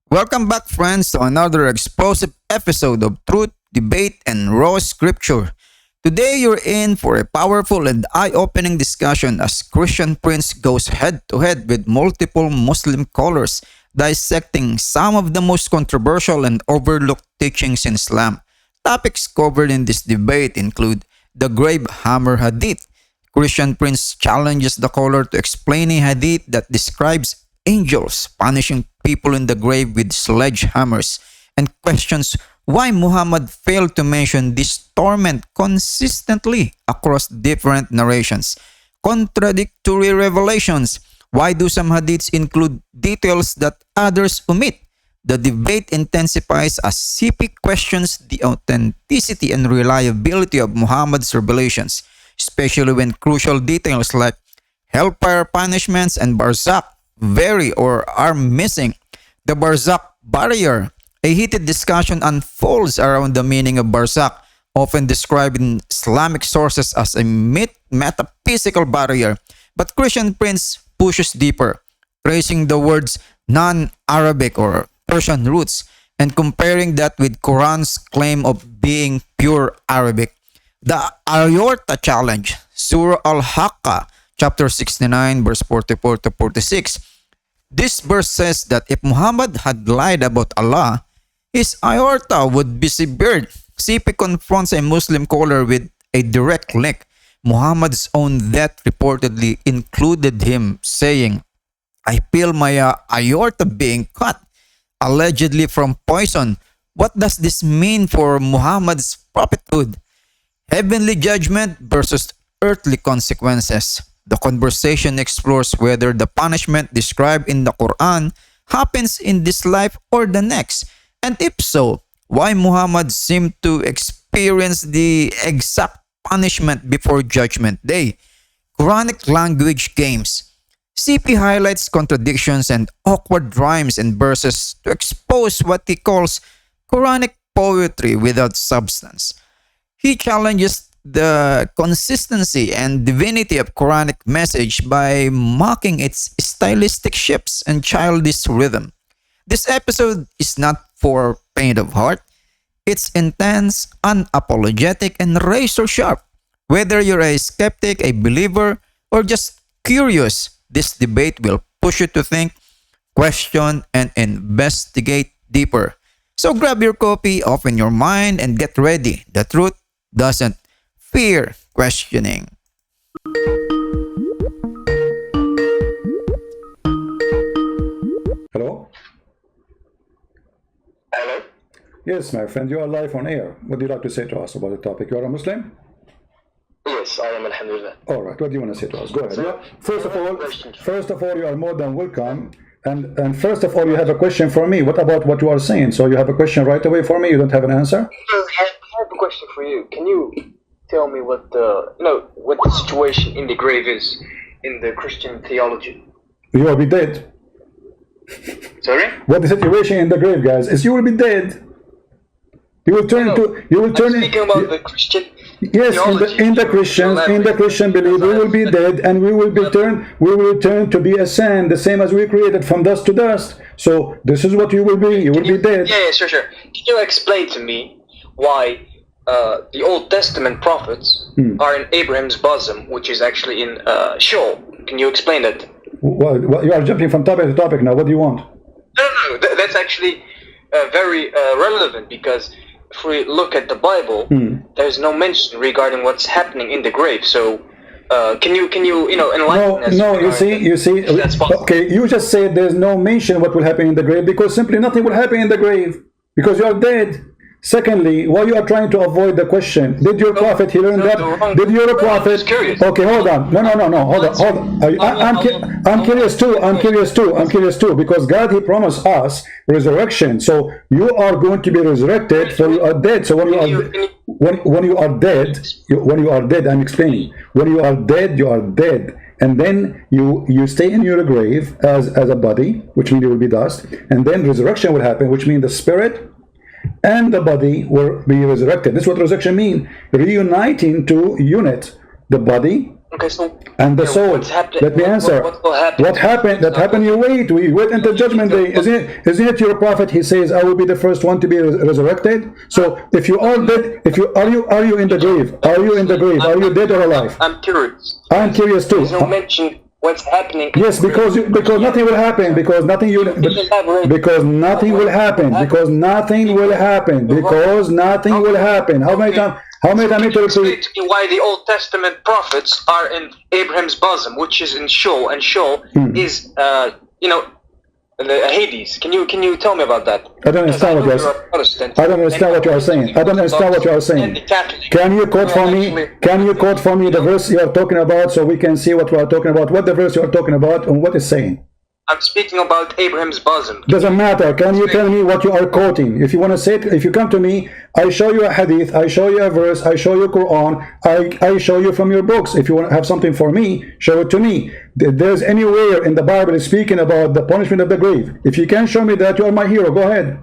Welcome back, friends, to another explosive episode of Truth, Debate, and Raw Scripture. Today, you're in for a powerful and eye-opening discussion as Christian Prince goes head-to-head with multiple Muslim scholars, dissecting some of the most controversial and overlooked teachings in Islam. Topics covered in this debate include the grave hammer hadith. Christian Prince challenges the caller to explain a hadith that describes angels punishing people in the grave with sledgehammers, and questions why Muhammad failed to mention this torment consistently across different narrations. Contradictory revelations. Why do some hadiths include details that others omit? The debate intensifies as CP questions the authenticity and reliability of Muhammad's revelations, especially when crucial details like hellfire punishments and barzakh vary or are missing. The barzakh barrier. A heated discussion unfolds around the meaning of barzakh, often described in Islamic sources as a metaphysical barrier. But Christian Prince pushes deeper, tracing the word's non-Arabic or Persian roots and comparing that with Qur'an's claim of being pure Arabic. The Ayorta Challenge, Surah Al-Haqqa, chapter 69, verse 44 to 46. This verse says that if Muhammad had lied about Allah, his aorta would be severed. CP confronts a Muslim caller with a direct link. Muhammad's own death reportedly included him saying, I feel my aorta being cut, allegedly from poison. What does this mean for Muhammad's prophethood? Heavenly judgment versus earthly consequences. The conversation explores whether the punishment described in the Qur'an happens in this life or the next, and if so, why Muhammad seemed to experience the exact punishment before Judgment Day. Quranic language games. CP highlights contradictions and awkward rhymes and verses to expose what he calls Quranic poetry without substance. He challenges the consistency and divinity of Quranic message by mocking its stylistic shifts and childish rhythm. This episode is not for faint of heart. It's intense, unapologetic, and razor sharp. Whether you're a skeptic, a believer, or just curious, this debate will push you to think, question, and investigate deeper. So grab your copy, open your mind, and get ready. The truth doesn't fear questioning. Hello? Hello? Yes, my friend, you are live on air. What do you like to say to us about the topic? You are a Muslim? Yes, I am, alhamdulillah. All right, what do you want to say to us? Go ahead. So, Yeah. First question. of all, you are more than welcome. And first of all, you have a question for me. What about what you are saying? So you have a question right away for me? You don't have an answer? I have a question for you. Can you tell me what the situation in the grave is in the Christian theology? You will be dead. Sorry? What the situation in the grave, guys, is you will be dead. You will turn I'm speaking about the Christian yes, theology. in the Christian belief, we will be dead, and we will return to be a sand, the same as we created from dust to dust. So this is what you will be. You will be dead. Yeah, sure. Can you explain to me why the Old Testament prophets are in Abraham's bosom, which is actually in Sheol? Can you explain that? Well, you are jumping from topic to topic now. What do you want? No. That's actually very relevant, because if we look at the Bible, there's no mention regarding what's happening in the grave. So, can you enlighten us? No. You see. That's possible. Okay, you just said there's no mention what will happen in the grave because simply nothing will happen in the grave because you are dead. Secondly, why you are trying to avoid the question? Did your prophet he learn that? Did your prophet? Okay, hold on. No. Hold on. I'm curious too because God he promised us resurrection. So you are going to be resurrected. So you are dead. So when you are dead, I'm explaining. When you are dead, you are dead. And then you stay in your grave as a body, which means you will be dust. And then resurrection will happen, which means the spirit and the body will be resurrected. This is what resurrection means. Reuniting to unit the body Okay, so And the soul. what's happening? Let me answer. What will happen? What happened? That happened. You wait. We wait until judgment day. Isn't it your prophet? He says, "I will be the first one to be resurrected." So if you are dead, if you are you in the grave? Are you in the grave? Are you dead or alive? I'm curious. I'm curious too. There's no mention what's happening. Yes, because nothing will happen. Because nothing because nothing will happen. Because nothing will happen. Because nothing will happen. How many times? How many times Can you explain to me why the Old Testament prophets are in Abraham's bosom, which is in Sheol, and Sheol is, Hades? Can you tell me about that? I don't understand what you are saying. I don't understand what you are saying. I don't understand what you are saying. Can you quote for me? Can you quote for me the verse you are talking about so we can see what we are talking about? What the verse you are talking about and what it's saying? I'm speaking about Abraham's bosom. Doesn't matter. Can you tell me what you are quoting? If you want to say it, if you come to me, I show you a hadith, I show you a verse, I show you Qur'an, I show you from your books. If you want to have something for me, show it to me. There's anywhere in the Bible speaking about the punishment of the grave. If you can show me that, you are my hero. Go ahead.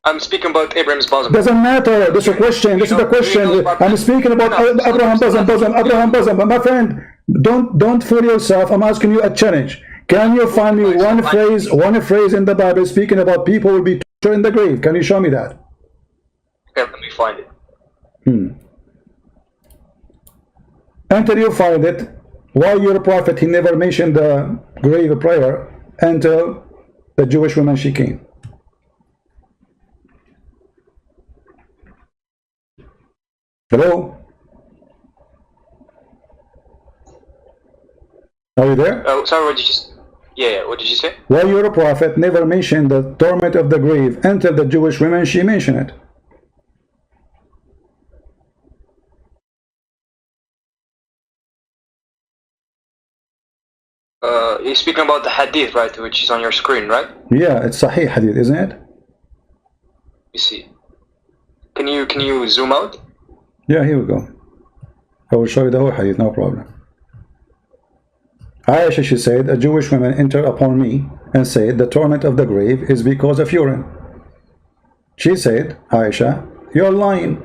I'm speaking about Abraham's bosom. Doesn't matter. This is a question. This is the question. I'm speaking about Abraham's bosom. Abraham's bosom. But my friend, don't fool yourself. I'm asking you a challenge. Can you find me one phrase in the Bible speaking about people will be tortured in the grave? Can you show me that? Okay, let me find it. Until you find it, why your prophet, he never mentioned the grave prayer until the Jewish woman, she came. Hello? Are you there? Oh, sorry, what did you say? Yeah, what did you say? Why your prophet never mentioned the torment of the grave until the Jewish women, she mentioned it? You're speaking about the hadith, right, which is on your screen, right? Yeah, it's Sahih hadith, isn't it? You see. Can you zoom out? Yeah, here we go. I will show you the whole hadith, no problem. Aisha, she said, a Jewish woman entered upon me and said, the torment of the grave is because of urine. She said, Aisha, you're lying.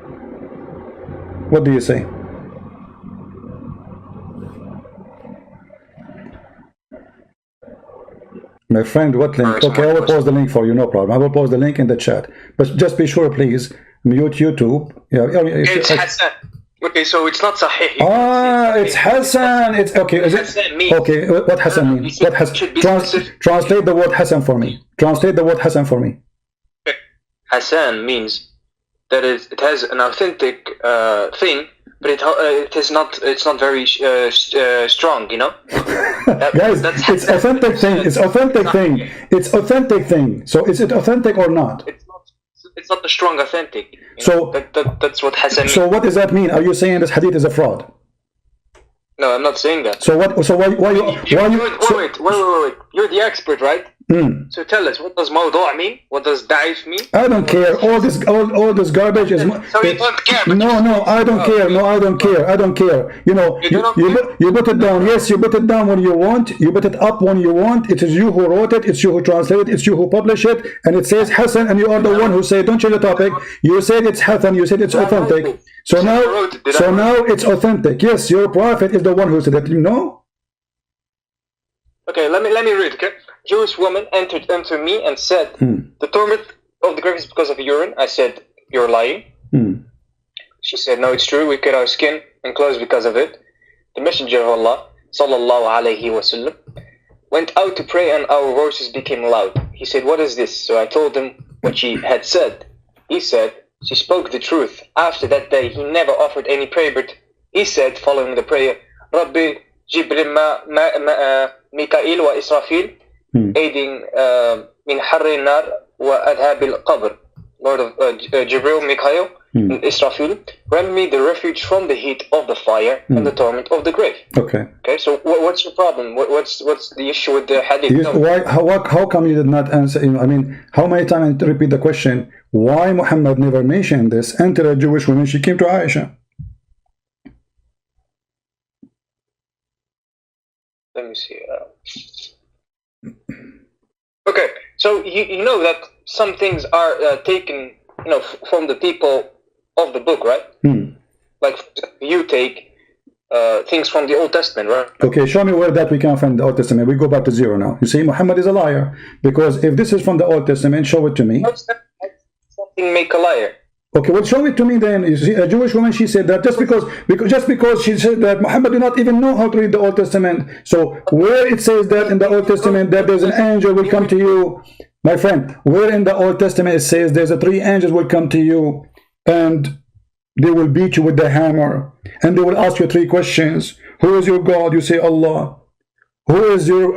What do you say? My friend, what link? Okay, I will post the link for you, no problem. I will post the link in the chat. But just be sure, please, mute YouTube. Yeah, it's Hassan. Okay, so it's not Sahih. It's Hassan. It's okay. Is it? Okay, what Hassan means? What translate the word Hassan for me. Translate the word Hassan for me. Hassan means that it has an authentic thing, but it is not. It's not very strong, you know. Guys, it's authentic thing. It's authentic thing. It's authentic thing. So is it authentic or not? It's not the strong authentic. So that's what Hassan means. So what does that mean? Are you saying this hadith is a fraud? No, I'm not saying that. So what? So why you? Wait. You're the expert, right? So tell us, what does mawdu' mean? What does da'if mean? I don't care. All this garbage is. So you don't care. No, I don't care. No, I don't care. I don't care. You know, you put it down. Yes, you put it down when you want. You put it up when you want. It is you who wrote it. It's you who translated it. It's you who published it. And it says Hassan, and you are the one who said, don't change the topic. You said it's Hassan. You said it's authentic. So now it's authentic. Yes, your prophet is the one who said it. You know. Okay, let me read. Okay. Jewish woman entered into me and said, the torment of the grave is because of urine. I said, you're lying. She said, no, it's true. We cut our skin and clothes because of it. The Messenger of Allah, sallallahu alayhi wasallam, went out to pray and our voices became loud. He said, what is this? So I told him what she had said. He said, she spoke the truth. After that day, he never offered any prayer, but he said, following the prayer, Rabbi Jibril Mikail wa Israfil, aiding min harri nar wa adhabil qabr. Lord of Jibril, Mikhail, and Israfil, grant me the refuge from the heat of the fire and the torment of the grave. Okay. Okay. So what's your problem? What's the issue with the hadith? How come you did not answer? I mean, how many times to repeat the question? Why Muhammad never mentioned this until a Jewish woman she came to Aisha? Let me see. Okay, so you know that some things are taken, from the people of the book, right? Like you take things from the Old Testament, right? Okay, show me where that we can find the Old Testament. We go back to zero now. You see, Muhammad is a liar. Because if this is from the Old Testament, show it to me. Something make a liar. Okay, well, show it to me then. You see, a Jewish woman, she said that just because she said that Muhammad do not even know how to read the Old Testament. So where it says that in the Old Testament that there's an angel will come to you, my friend, where in the Old Testament it says there's a 3 angels will come to you and they will beat you with the hammer and they will ask you 3 questions. Who is your God? You say Allah. What is your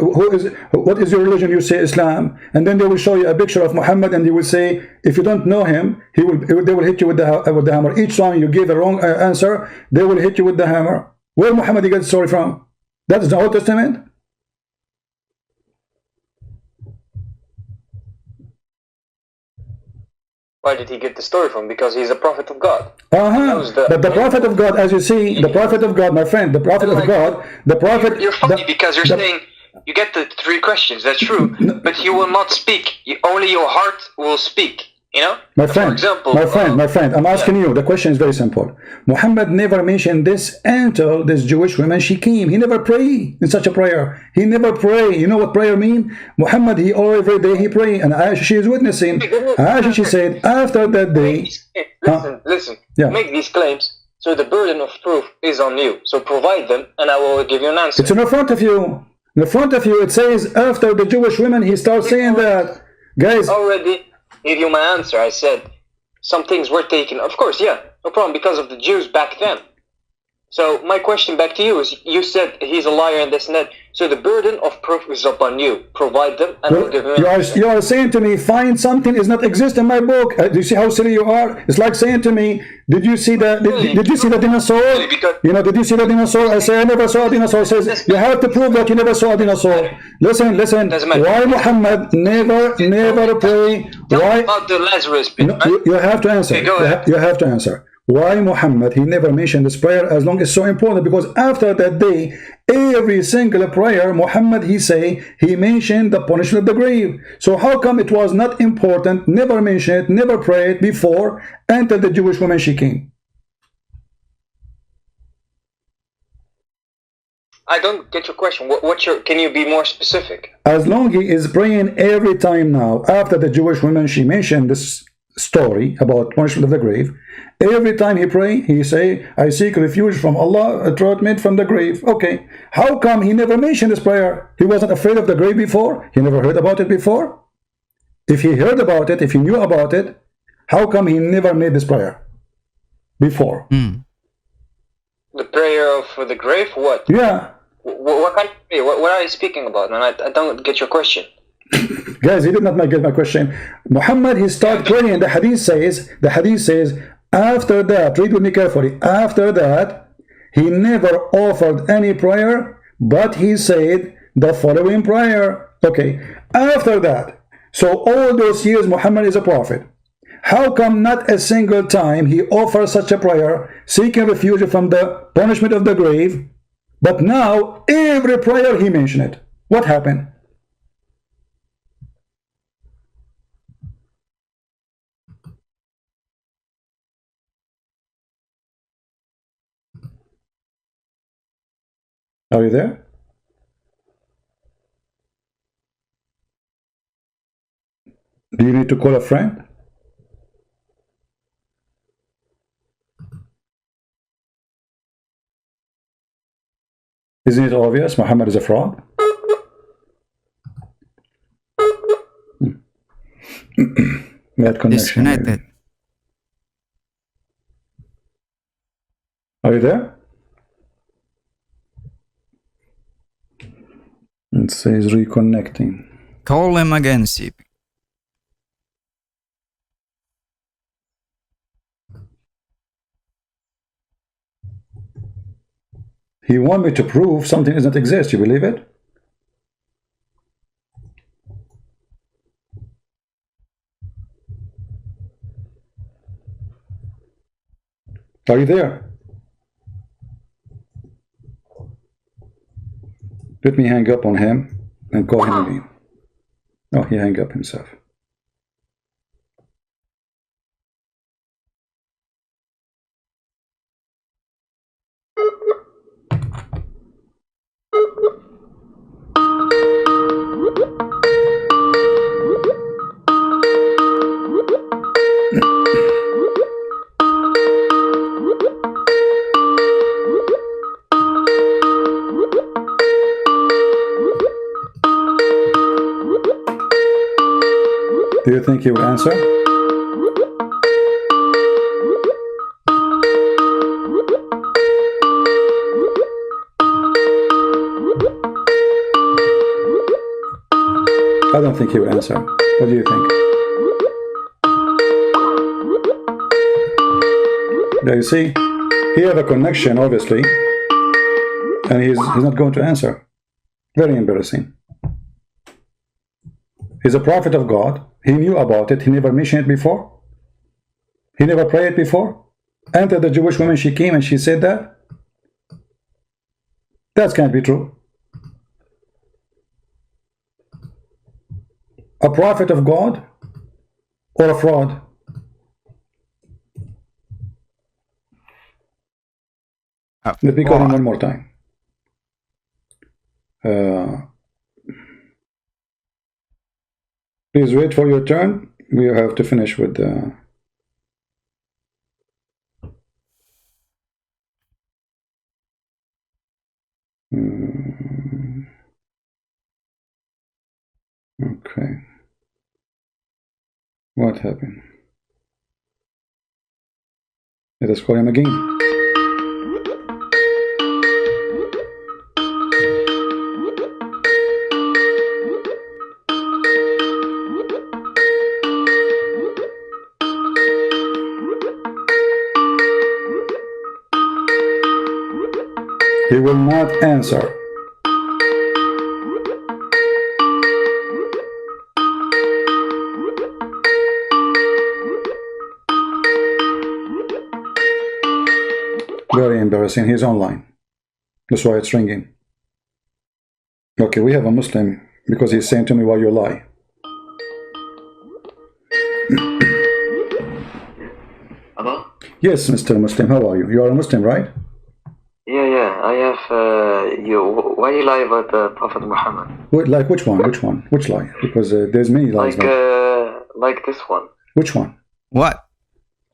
religion? You say Islam. And then they will show you a picture of Muhammad and they will say, if you don't know him, they will hit you with the hammer. Each time you give a wrong answer, they will hit you with the hammer. Where Muhammad he gets the story from? That is the Old Testament. Where did he get the story from? Because he's a prophet of God. But the prophet of God, as you see, the prophet of God, my friend, the prophet of God, the prophet... You're funny because you're saying you get the 3 questions. That's true. But you will not speak. Only your heart will speak. You know? My friend, for example, my friend, I'm asking you, the question is very simple. Muhammad never mentioned this until this Jewish woman, she came. He never prayed in such a prayer. He never prayed. You know what prayer mean? Muhammad, he every day he pray, and Aisha, she is witnessing. Aisha, she said, after that day... Listen, make these claims, so the burden of proof is on you. So provide them, and I will give you an answer. It's in front of you. In front of you, it says, after the Jewish women, he starts saying that. Guys... Already... give you my answer. I said some things were taken. Of course, yeah, no problem, because of the Jews back then. So my question back to you is, you said he's a liar and this and that. So the burden of proof is upon you. Provide them and we'll give him an answer. You are saying to me, find something is not exist in my book. Do you see how silly you are? It's like saying to me, did you see the did you see the dinosaur? You know, did you see the dinosaur? I say I never saw a dinosaur. Says you have to prove that you never saw a dinosaur. Listen. Why Muhammad never pray? Why about the Lazarus bit, no, you have to answer. Okay, you have to answer. Why Muhammad, he never mentioned this prayer as long as it's so important? Because after that day, every single prayer, Muhammad, he mentioned the punishment of the grave. So how come it was not important, never mentioned, never prayed before until the Jewish woman, she came? I don't get your question. Can you be more specific? As long he is praying every time now, after the Jewish woman, she mentioned this story about punishment of the grave, every time he pray, he say, I seek refuge from Allah, throat made from the grave. Okay, how come he never mentioned this prayer? He wasn't afraid of the grave before? He never heard about it before? If he heard about it, if he knew about it, how come he never made this prayer before? The prayer for the grave? What? Yeah. What kind of prayer? What are you speaking about, man? I don't get your question. Guys, he did not get my question. Muhammad, he started praying. The hadith says, after that, read with me carefully, after that, he never offered any prayer, but he said the following prayer. Okay, after that, so all those years Muhammad is a prophet. How come not a single time he offers such a prayer, seeking refuge from the punishment of the grave, but now every prayer he mentioned it? What happened? Are you there? Do you need to call a friend? Isn't it obvious Muhammad is a fraud? Bad connection. Disconnected. Are you there? It says reconnecting. Call him again, CP. He want me to prove something doesn't exist. You believe it? Are you there? Let me hang up on him and call him again. Oh, he hung up himself. Do you think he will answer? I don't think he will answer. What do you think? There you see, he have a connection, obviously, and he's not going to answer. Very embarrassing. He's a prophet of God. He knew about it. He never mentioned it before. He never prayed before. And the Jewish woman, she came and she said that. That can't be true. A prophet of God or a fraud? Let me call him one more time. Please wait for your turn. We have to finish with the... Okay. What happened? Let us call him again. He will not answer. Very embarrassing. He's online. That's why it's ringing. Okay, we have a Muslim because he's saying to me, why you lie. Hello? Yes, Mr. Muslim, how are you? You are a Muslim, right? Yeah, I have, why you lie about Prophet Muhammad? Like which one? Which lie? Because there's many lies. Like this one. Which one? What?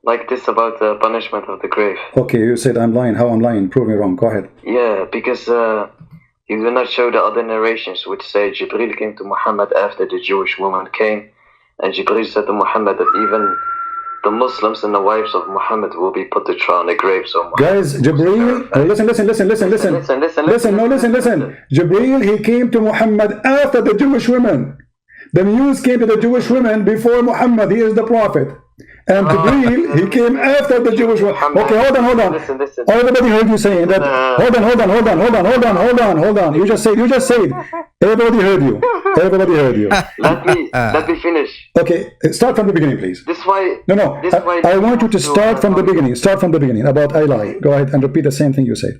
Like this about the punishment of the grave. Okay, you said I'm lying. How I'm lying? Prove me wrong. Go ahead. Yeah, because you do not show the other narrations which say Jibril came to Muhammad after the Jewish woman came, and Jibril said to Muhammad that even the Muslims and the wives of Muhammad will be put to trial in the grave. So guys, Jibril, listen. Jibril, he came to Muhammad after the Jewish women. The news came to the Jewish women before Muhammad. He is the prophet. And Jibril, he came after the Jewish women. Okay, hold on. Listen. Everybody heard you saying that. Hold on. You just said. Everybody heard you. Let me finish. Okay, start from the beginning, please. This why. No. I want you to start from the beginning. Start from the beginning about I lie. Go ahead and repeat the same thing you said.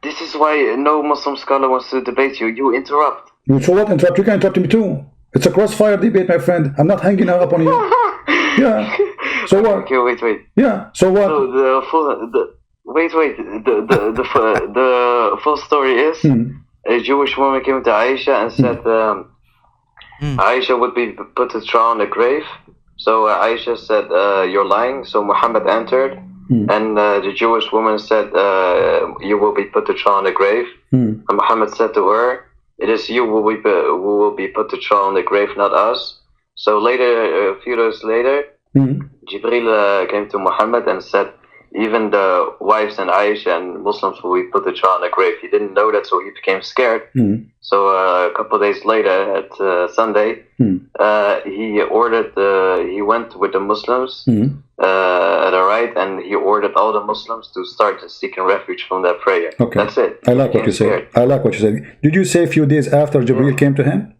This is why no Muslim scholar wants to debate you. You interrupt. So what? Interrupt? You can interrupt me too. It's a crossfire debate, my friend. I'm not hanging up on you. Yeah. So what? Okay, wait. Yeah. So what? So the full story is a Jewish woman came to Aisha and said Aisha would be put to trial in the grave. So Aisha said, "You're lying." So Muhammad entered, and the Jewish woman said, "You will be put to trial in the grave." And Muhammad said to her, "It is you who will be put to trial in the grave, not us." So later, a few days later, Jibril came to Muhammad and said, even the wives and Aisha and Muslims will be put to trial in the grave. He didn't know that, so he became scared. So a couple of days later, at Sunday, he went with the Muslims at a right, and he ordered all the Muslims to start seeking refuge from their prayer. Okay. That's it. I like what you said. Did you say a few days after Jibril came to him?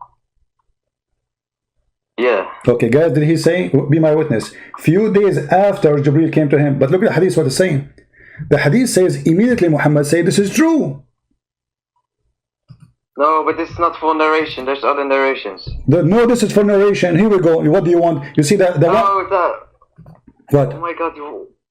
Yeah. Okay, guys, did he say, be my witness, few days after Jibril came to him? But look at the hadith, what it's saying. The hadith says, immediately Muhammad said, this is true. No, but this is not full narration. There's other narrations. No, this is for narration. Here we go. What do you want? You see that? What? Oh my God,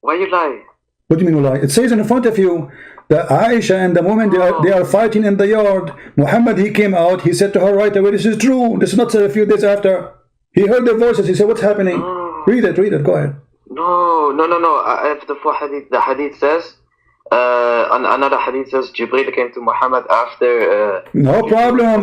why you lie? What do you mean lie? It says in front of you that Aisha and the woman, they are fighting in the yard. Muhammad, he came out. He said to her right away, this is true. This is not a few days after. He heard their voices. He said, what's happening? Read it, go ahead. No. If the hadith says, another hadith says Jibril came to Muhammad after. No problem.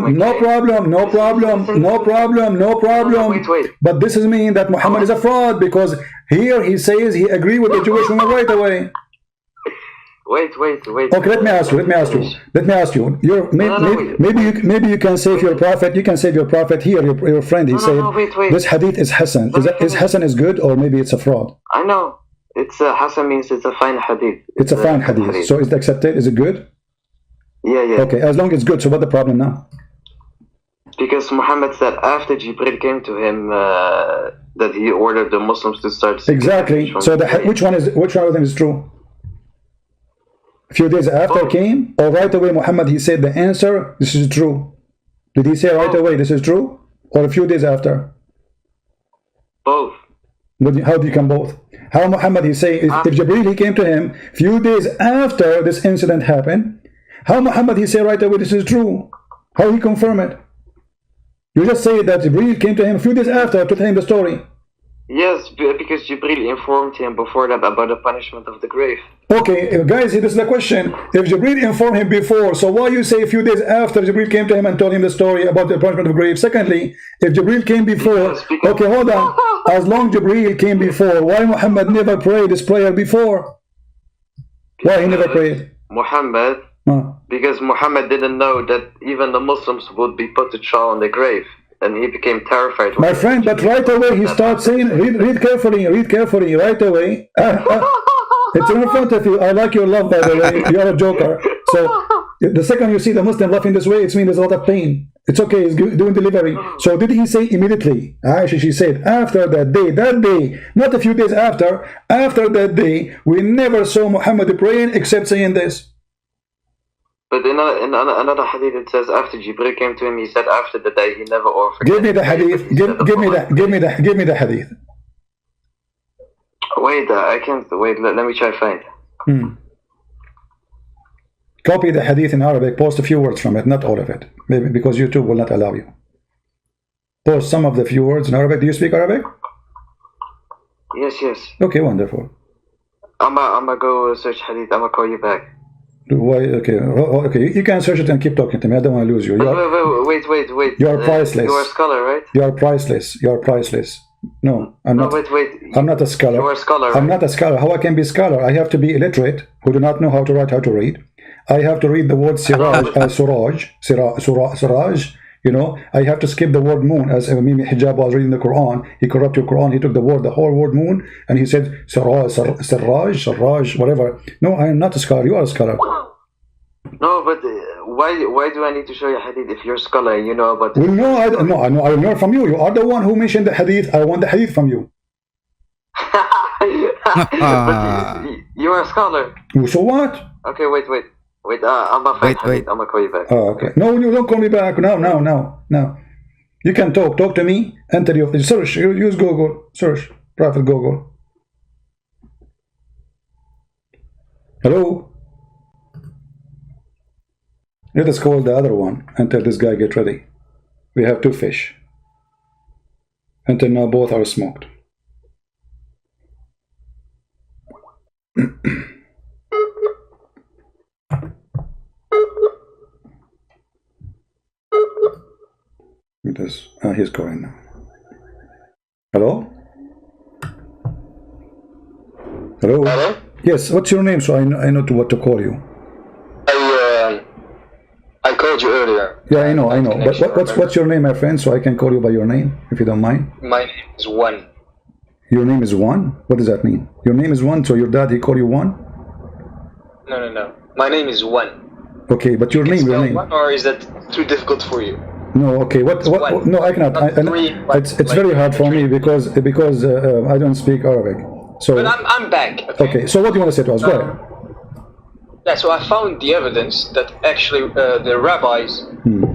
Wait. But this is mean that Muhammad is a fraud, because here he says he agreed with the Jewish woman right away. Wait. Okay, let me ask you. Maybe you can save your prophet. You can save your prophet here. Your friend. He said this hadith is Hassan. Is Hassan is good, or maybe it's a fraud? I know. It's Hassan means it's a fine hadith. It's a fine hadith. So is it accepted? Is it good? Yeah. Okay, as long as it's good. So what's the problem now? Because Muhammad said after Jibril came to him that he ordered the Muslims to start. Exactly. So which one of them is true? A few days after came, or right away Muhammad he said the answer, this is true? Did he say right away this is true, or a few days after? Both. How do you come both? How Muhammad he say if Jibril he came to him few days after this incident happened, how Muhammad he say right away this is true? How he confirm it? You just say that Jibril came to him a few days after to tell him the story. Yes, because Jibril informed him before that about the punishment of the grave. Okay, guys, this is the question. If Jibril informed him before, so why you say a few days after Jibril came to him and told him the story about the punishment of the grave? Secondly, if Jibril came before, okay, hold on. As long Jibril came before, why Muhammad never prayed this prayer before? Why he never prayed? Muhammad, because Muhammad didn't know that even the Muslims would be put to trial in the grave. And he became terrified. My friend, but right away he starts saying, read carefully, right away. It's in front of you. I like your love, by the way. You're a joker. So the second you see the Muslim laughing this way, it means there's a lot of pain. It's okay, he's doing delivery. So did he say immediately? Actually, she said, after that day, not a few days after that day, we never saw Muhammad praying except saying this. But in another hadith it says after Jibril came to him, he said after the day he never offered. Give me the hadith. Give me the hadith. Wait, I can't wait. Let me try to find. Copy the hadith in Arabic. Post a few words from it, not all of it, maybe because YouTube will not allow you. Post some of the few words in Arabic. Do you speak Arabic? Yes. Okay, wonderful. I'ma go search hadith. I'ma call you back. Why? Okay. You can search it and keep talking to me. I don't want to lose you. Wait. You are priceless. You are a scholar, right? You are priceless. No, I'm not. Wait. I'm not a scholar. You are a scholar, right? I'm not a scholar. How I can be a scholar? I have to be illiterate, who do not know how to write, how to read. I have to read the word Suraj. You know, I have to skip the word moon, as Mimi Hijab was reading the Qur'an. He corrupted the Qur'an. He took the whole word moon, and he said Siraj, whatever. No, I am not a scholar. You are a scholar. No, but why do I need to show you hadith if you're a scholar and you know about this? Well, no, I know. I will learn from you. You are the one who mentioned the hadith. I want the hadith from you. But you are a scholar. So what? Okay, wait. I'm gonna find hadith. I'm gonna call you back. Oh, okay. No, you don't call me back. No. You can talk. Talk to me. Enter your search. Use Google. Search. Prophet Google. Hello. Let us call the other one until this guy get ready. We have 2 fish. Until now both are smoked. He's going now. Hello? Hello? Yes, what's your name so I know what to call you? I called you earlier. Yeah, I know. But what's your name, my friend, so I can call you by your name, if you don't mind? My name is One. Your name is One? What does that mean? Your name is One, so your dad, he call you One? No. My name is One. Okay, but your name. One, or is that too difficult for you? No, okay. What? No, I cannot. It's very hard for me because I don't speak Arabic. So. But I'm back. Okay. So what do you want to say to us? Go ahead. Yeah, so I found the evidence that actually the rabbis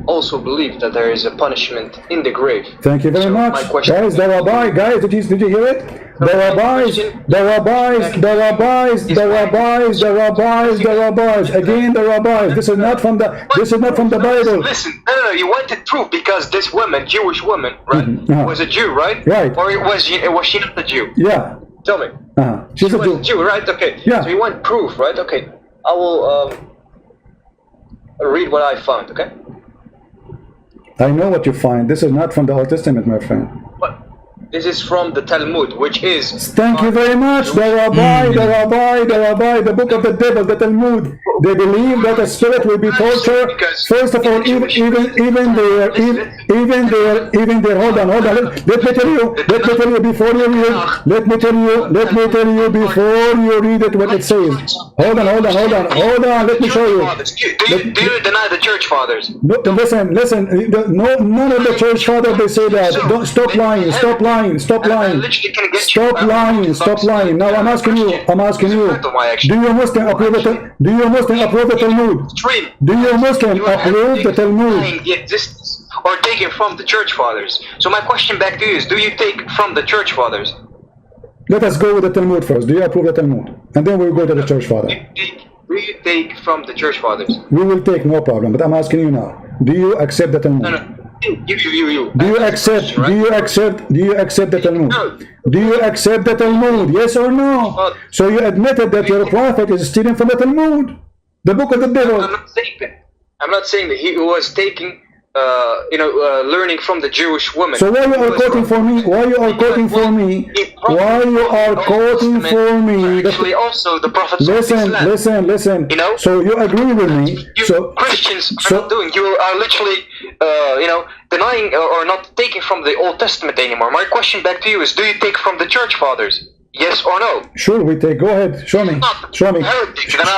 also believe that there is a punishment in the grave. Thank you very much. Guys, the rabbi, guys, did you hear it? The rabbis, the rabbis, the rabbis, the rabbis, the rabbis, the rabbis, again the rabbis. This is not from the Bible. Listen, no, you wanted proof because this woman, Jewish woman, right, was a Jew, right? Right. Or was she not a Jew? Yeah. Tell me. She's She a was Jew. a Jew, right? Okay. Yeah. So you want proof, right? Okay. I will read what I found, okay? I know what you find. This is not from the Old Testament, my friend. But this is from the Talmud, which is... Thank you very much. The rabbi, the book of the devil, the Talmud. They believe that a spirit will be tortured. First of all, even there. Hold on. Let me tell you before you read. Let me tell you before you read it what it says. Hold on. Let me show you. Do you deny the church fathers? No, listen. No, none of the church fathers they say that. Don't stop lying. Stop lying. Now I'm asking you. Do you Muslim approve the Talmud? Do you Muslim approve the Talmud? The existence or taken from the church fathers. So my question back to you is: do you take from the church fathers? Let us go with the Talmud first. Do you approve the Talmud? And then we'll go to the church father. Do you take from the church fathers? We will take, no problem. But I'm asking you now. Do you accept the Talmud? No. You. Do you accept the Talmud? No. Do you accept the Talmud? Yes or no? So you admitted that your prophet is stealing from the Talmud, the book of the devil. I'm not saying that he was taking, learning from the Jewish woman. So why you are quoting for me? Actually, also the Prophet. Listen. You know. So you agree with me? So Christians are not doing. You are literally, denying or not taking from the Old Testament anymore. My question back to you is: do you take from the church fathers? Yes or no? Sure, we take. Go ahead. Show me.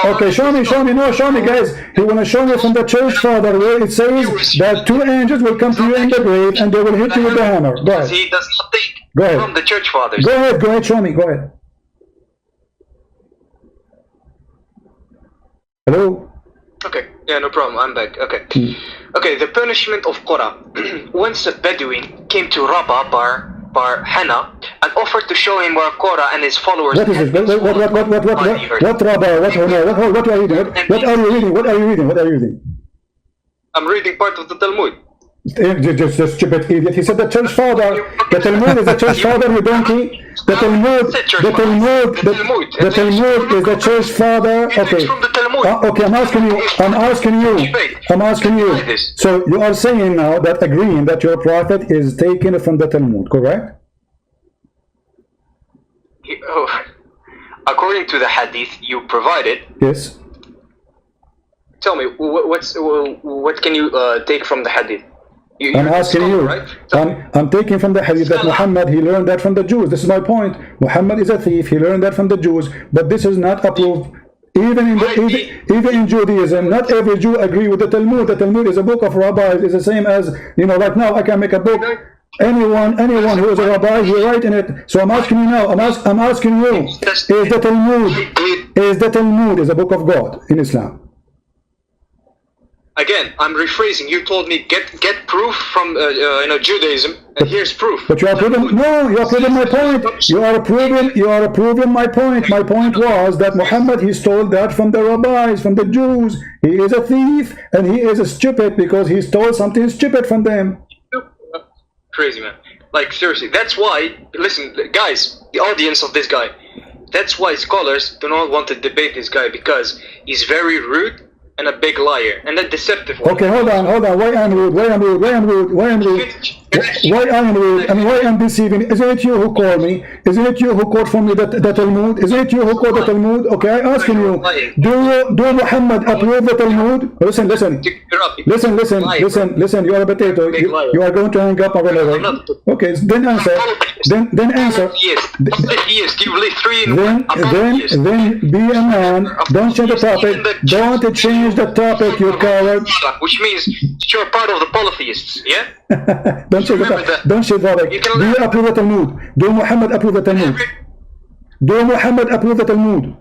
Okay, show me. No, show me, guys. You want to show me from the church father where it says that two angels will come to you in the grave and they will hit you with the hammer. Go ahead. He does not take Go ahead. from the church fathers. Go ahead. Show me. Go ahead. Hello. Okay. Yeah, no problem. I'm back. Okay. Okay. The punishment of Qur'an. Once a Bedouin came to Rabah Bar Hannah and offered to show him where Korah and his followers. What is this? What Rabah? What are you reading? What are you reading? I'm reading part of the Talmud. Just stupid idiot. He said the church father. The Talmud is the church father, you donkey. The Talmud is the church father. Okay. Okay, I'm asking you. So you are saying now that agreeing that your prophet is taken from the Talmud, correct? According to the hadith you provided. Yes. Tell me, what can you take from the hadith? I'm asking you. Right? I'm taking from the hadith that Muhammad, he learned that from the Jews. This is my point. Muhammad is a thief. He learned that from the Jews. But this is not approved. Even in Judaism, not every Jew agree with the Talmud. The Talmud is a book of rabbis. It's the same as, right now I can make a book. Anyone who is a rabbi, he write in it. So I'm asking you now. I'm asking you. Is the Talmud is a book of God in Islam? Again, I'm rephrasing. You told me get proof from Judaism, and here's proof. But you are proving my point. You are proving my point. My point was that Muhammad, he stole that from the rabbis, from the Jews. He is a thief and he is a stupid because he stole something stupid from them. Crazy, man. Like, seriously, that's why, listen, guys, the audience of this guy, that's why scholars do not want to debate this guy, because he's very rude and a big liar and a deceptive one. Okay, hold on. Why I'm rude? Why I'm rude and why I'm deceiving? Isn't it you who called me? Isn't it you who quote from me the Talmud? Isn't it you who quote the Talmud? Okay, I asking you, do Muhammad approve the Talmud? Listen. You are a potato. You are going to hang up or whatever. Okay, then answer. Then answer. Yes. You believe three in one. Then be a man. Don't change the topic. Don't change the topic, you coward. Which means you're part of the polytheists, yeah? Don't change the topic. Do you approve the Talmud? Do Muhammad approve the Talmud?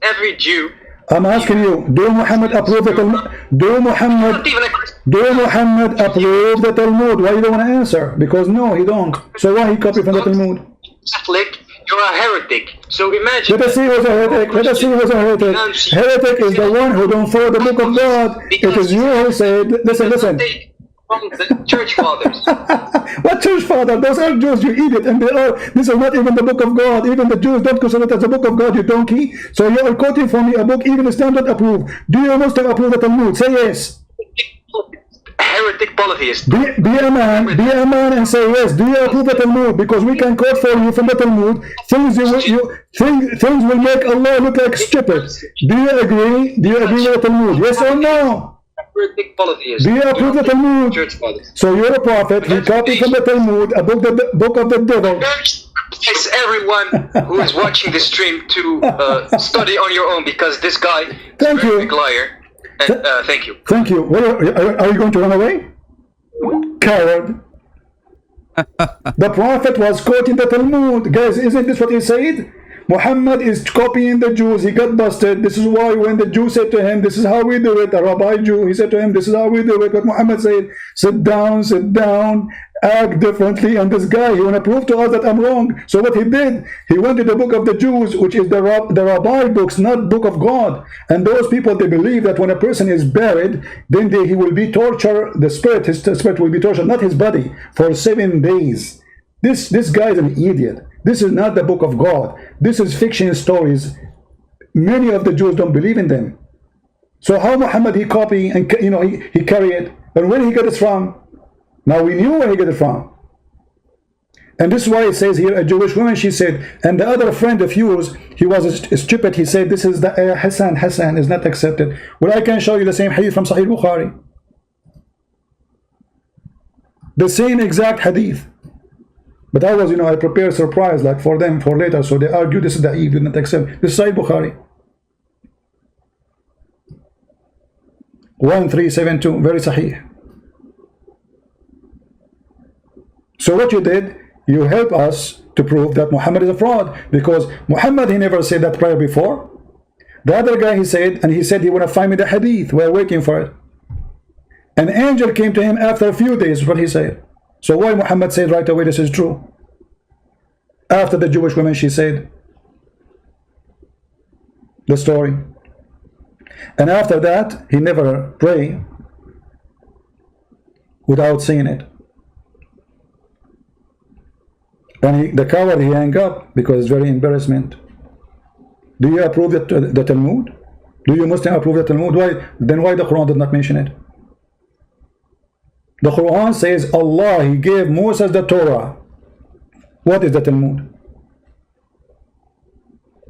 Every Jew I'm asking you, do Muhammad approve the Talmud? Do Muhammad approve the Talmud? Why you don't want to answer? Because no, he don't. So why he copy from the Talmud? Catholic, you're a heretic. So imagine. Let us see who's a heretic. Let us see who's a heretic. Heretic is the one who don't follow the book of God. It is you who said, listen. From the church fathers. What church father? Those are Jews, you idiot. And this is not even the book of God. Even the Jews don't consider it as the book of God, you donkey. So you are quoting from me a book even Islam don't approve. Do you Muslim approve the Talmud? Say yes. Heretic polytheist. Be a man and say yes. Do you approve the Talmud? Because we can quote for you from the Talmud things things will make Allah look like stupid. Do you agree? Do you agree with the Talmud? Yes or no? Do you approve the Talmud? So you're a prophet. He copied from the Talmud, a book of the devil. It's everyone who is watching this stream to study on your own, because this guy is a very big liar. And thank you. Thank you. Are you going to run away? Coward. The prophet was quoting the Talmud. Guys, isn't this what he said? Muhammad is copying the Jews. He got busted. This is why when the Jew said to him, this is how we do it, a rabbi Jew, he said to him, this is how we do it. But Muhammad said, sit down, act differently. And this guy, he want to prove to us that I'm wrong. So what he did, he went to the book of the Jews, which is the rabbi books, not book of God. And those people, they believe that when a person is buried, then he will be tortured, his spirit will be tortured, not his body, for 7 days. This guy is an idiot. This is not the book of God. This is fiction stories. Many of the Jews don't believe in them. So how Muhammad he copy and he carry it? And where he got it from? Now we knew where he got it from. And this is why it says here, a Jewish woman, she said, and the other friend of yours, he was stupid. He said, this is the Hassan is not accepted. Well, I can show you the same hadith from Sahih Bukhari. The same exact hadith. But I was, I prepared a surprise like for them for later. So they argue this is the Eid, did not accept. This is Sahih Bukhari. 1372, very Sahih. So what you did, you help us to prove that Muhammad is a fraud, because Muhammad, he never said that prayer before. The other guy, he said he want to find me the hadith. We're waiting for it. An angel came to him after a few days, what he said. So why Muhammad said right away this is true? After the Jewish woman, she said the story. And after that, he never prayed without seeing it. And the coward, he hung up because it's very embarrassment. Do you approve the Talmud? Do you Muslim approve the Talmud? Then why the Quran did not mention it? The Quran says Allah, he gave Moses the Torah. What is the Talmud?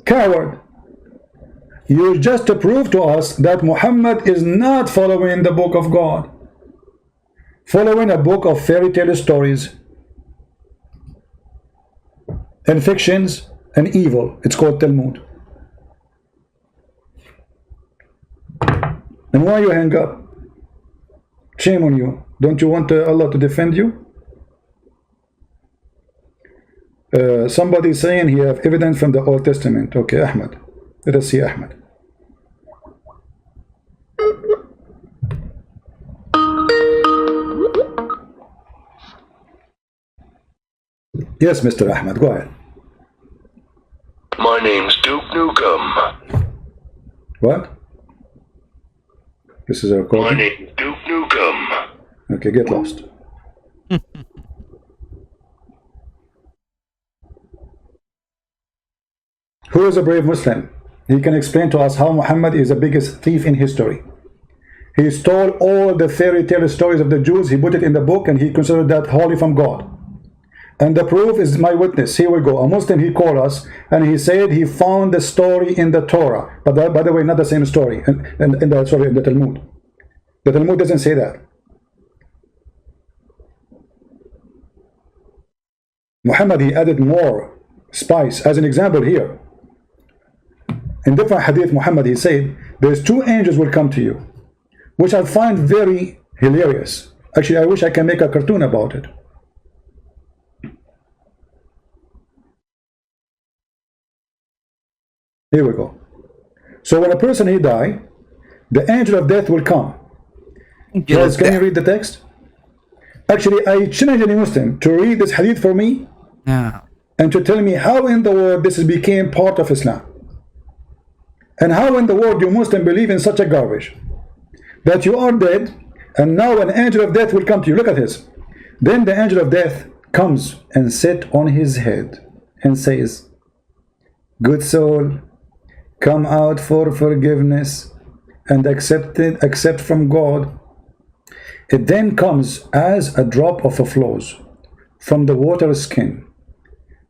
Coward. You just to prove to us that Muhammad is not following the book of God, following a book of fairy tale stories and fictions and evil. It's called Talmud. And why you hang up? Shame on you. Don't you want Allah to defend you? Somebody saying he have evidence from the Old Testament. Okay, Ahmed. Let us see Ahmed. Yes, Mr. Ahmed, go ahead. My name's Duke Nukem. What? This is a recording? My name's Duke Nukem. Okay, get lost. Who is a brave Muslim? He can explain to us how Muhammad is the biggest thief in history. He stole all the fairy tale stories of the Jews. He put it in the book and he considered that holy from God. And the proof is my witness. Here we go. A Muslim, he called us and he said he found the story in the Torah. But by the way, not the same story. In the Talmud. The Talmud doesn't say that. Muhammad, he added more spice. As an example here, in different hadith, Muhammad, he said, there's 2 angels will come to you, which I find very hilarious. Actually, I wish I can make a cartoon about it. Here we go. So when a person he die, the angel of death will come. Guys, can you read the text? Actually, I challenge any Muslim to read this hadith for me and to tell me how in the world this became part of Islam. And how in the world you Muslim believe in such a garbage. That you are dead and now an angel of death will come to you. Look at this. Then the angel of death comes and sits on his head and says, good soul, come out for forgiveness and accept from God. It then comes as a drop of a flows from the water skin,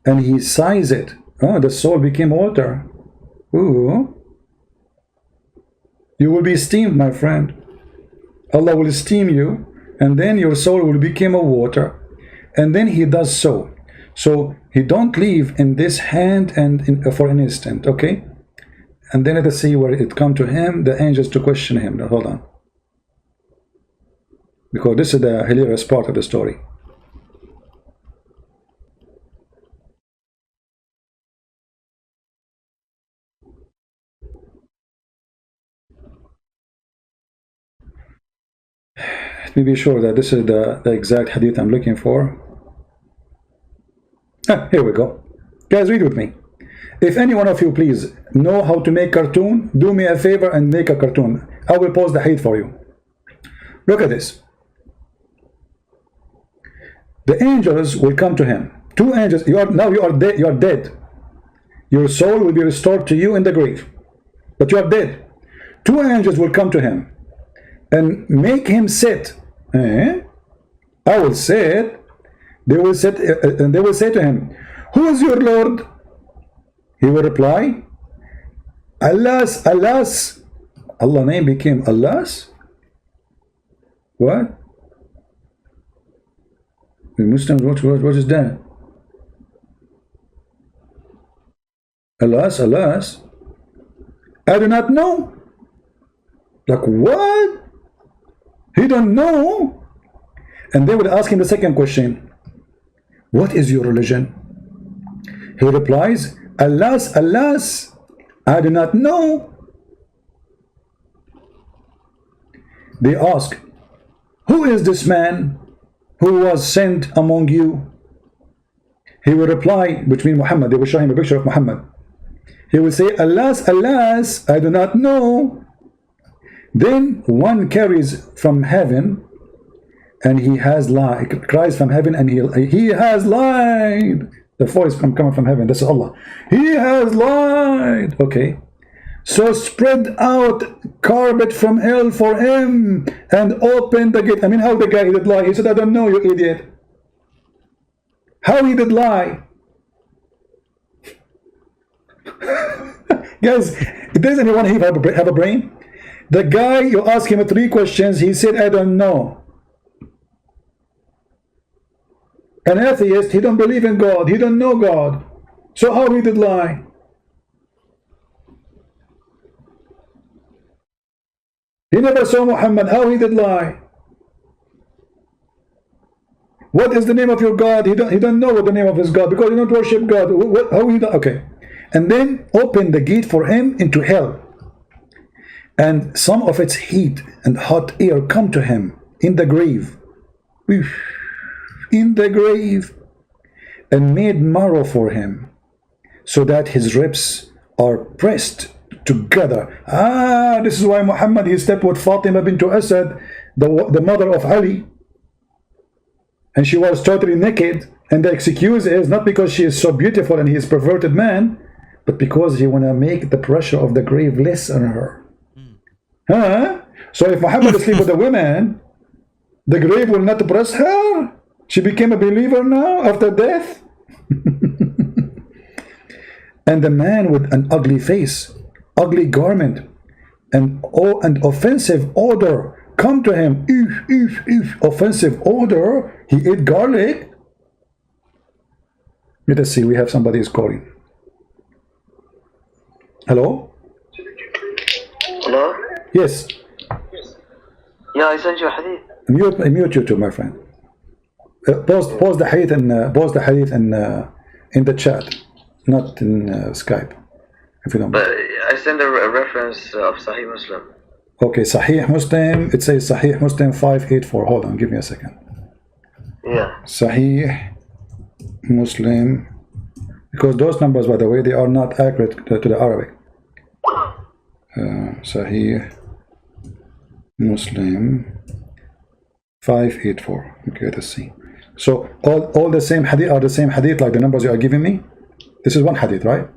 and he sighs it. Oh, the soul became water. Ooh. You will be steamed, my friend. Allah will steam you, and then your soul will become a water. And then he does so. So he don't leave in this hand and for an instant, okay? And then let us see where it come to him, the angels to question him. Now, hold on. Because this is the hilarious part of the story. Let me be sure that this is the exact hadith I'm looking for. Here we go. Guys, read with me. If any one of you please know how to make cartoon, do me a favor and make a cartoon. I will post the hadith for you. Look at this. The angels will come to him. Two angels. You are dead. You are dead. Your soul will be restored to you in the grave, but you are dead. Two angels will come to him and make him sit. I will sit. They will sit, and they will say to him, "Who is your Lord?" He will reply, "Allah's, Allah's." Allah name became Allah's. What? The Muslims, what is that? Allah's, Allah's. I do not know. Like what? He don't know. And they will ask him the second question. What is your religion? He replies, Allah's, Allah's. I do not know. They ask, who is this man who was sent among you? He will reply, which means Muhammad. They will show him a picture of Muhammad. He will say, Allah's, Allah's, I do not know. Then one carries from heaven, and he has lied, cries from heaven, and he has lied. The voice coming from heaven, that's Allah. He has lied. Okay. So spread out carpet from hell for him and open the gate. I mean, how the guy did lie? He said, I don't know, you idiot. How he did lie? Guys, does anyone here have a brain? The guy, you ask him 3 questions, he said, I don't know. An atheist, he don't believe in God, he don't know God. So how he did lie? He never saw Muhammad, how he did lie? What is the name of your God? He don't know what the name of his God, because he don't worship God. How he done? Okay. And then open the gate for him into hell. And some of its heat and hot air come to him in the grave. In the grave. And made marrow for him, so that his ribs are pressed together. This is why Muhammad, he slept with Fatima bint Asad, the mother of Ali. And she was totally naked. And the excuse is not because she is so beautiful and he is a perverted man, but because he want to make the pressure of the grave less on her. So if Muhammad sleep with a woman, the grave will not press her. She became a believer now after death. And the man with an ugly face, ugly garment, and offensive odor come to him. Offensive odor. He ate garlic. Let us see. We have somebody is calling. Hello? Hello? Yes. Yeah, I sent you a hadith. Mute you too, my friend. Post the hadith and in the chat, not in Skype. if you don't But mind. I send a reference of Sahih Muslim. Okay, Sahih Muslim, it says Sahih Muslim 584. Hold on, give me a second. Yeah. Sahih Muslim, because those numbers, by the way, they are not accurate to the Arabic. Sahih Muslim 584. Okay, let's see. So all the same hadith are the same hadith, like the numbers you are giving me. This is one hadith, right?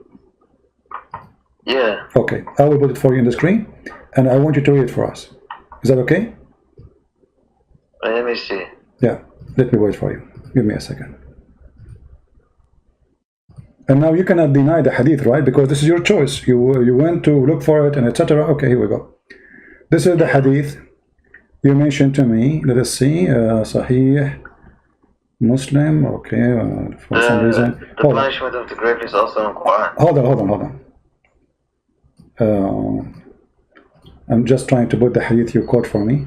Yeah. Okay, I will put it for you in the screen, and I want you to read it for us. Is that okay? Let me see. Yeah, let me wait for you. Give me a second. And now you cannot deny the hadith, right? Because this is your choice. You went to look for it and etc. Okay, here we go. This is the hadith you mentioned to me. Let us see. Sahih Muslim. Okay, for some reason. The punishment of the grave is also in Qur'an. Hold on. I'm just trying to put the hadith you quote for me.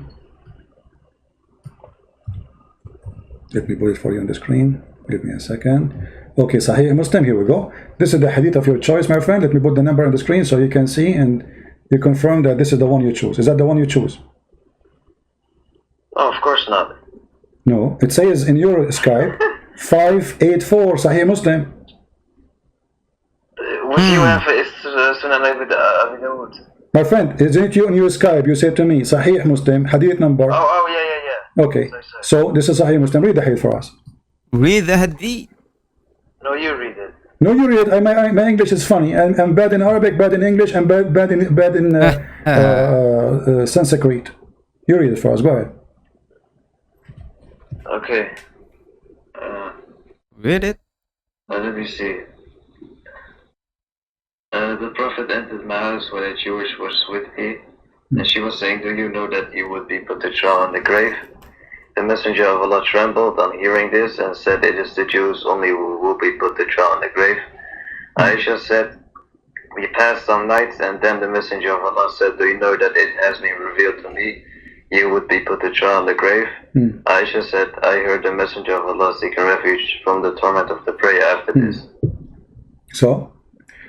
Let me put it for you on the screen. Give me a second. Okay, Sahih Muslim, here we go. This is the hadith of your choice, my friend. Let me put the number on the screen so you can see and you confirm that this is the one you choose. Is that the one you choose? Oh, of course not. No, it says in your Skype 584 Sahih Muslim. What you have is Sunan Abi Dawud. My friend, isn't it you in your Skype? You said to me Sahih Muslim, hadith number. Oh, yeah. Okay, Sorry. so this is Sahih Muslim. Read the hadith for us. Read the hadith. No, you read it. No, you read. My English is funny. I'm bad in Arabic, bad in English, and bad in Sanskrit. You read it for us. Go ahead. Okay. Read it. Let me see. The Prophet entered my house when a Jewish was with me, and she was saying, "Do you know that you would be put to trial in the grave?" The Messenger of Allah trembled on hearing this and said, "It is the Jews only who will be put to trial in the grave." Aisha said, "We passed some nights, and then the Messenger of Allah said, 'Do you know that it has been revealed to me you would be put to trial in the grave?' Aisha said, "I heard the Messenger of Allah seeking refuge from the torment of the prayer after this."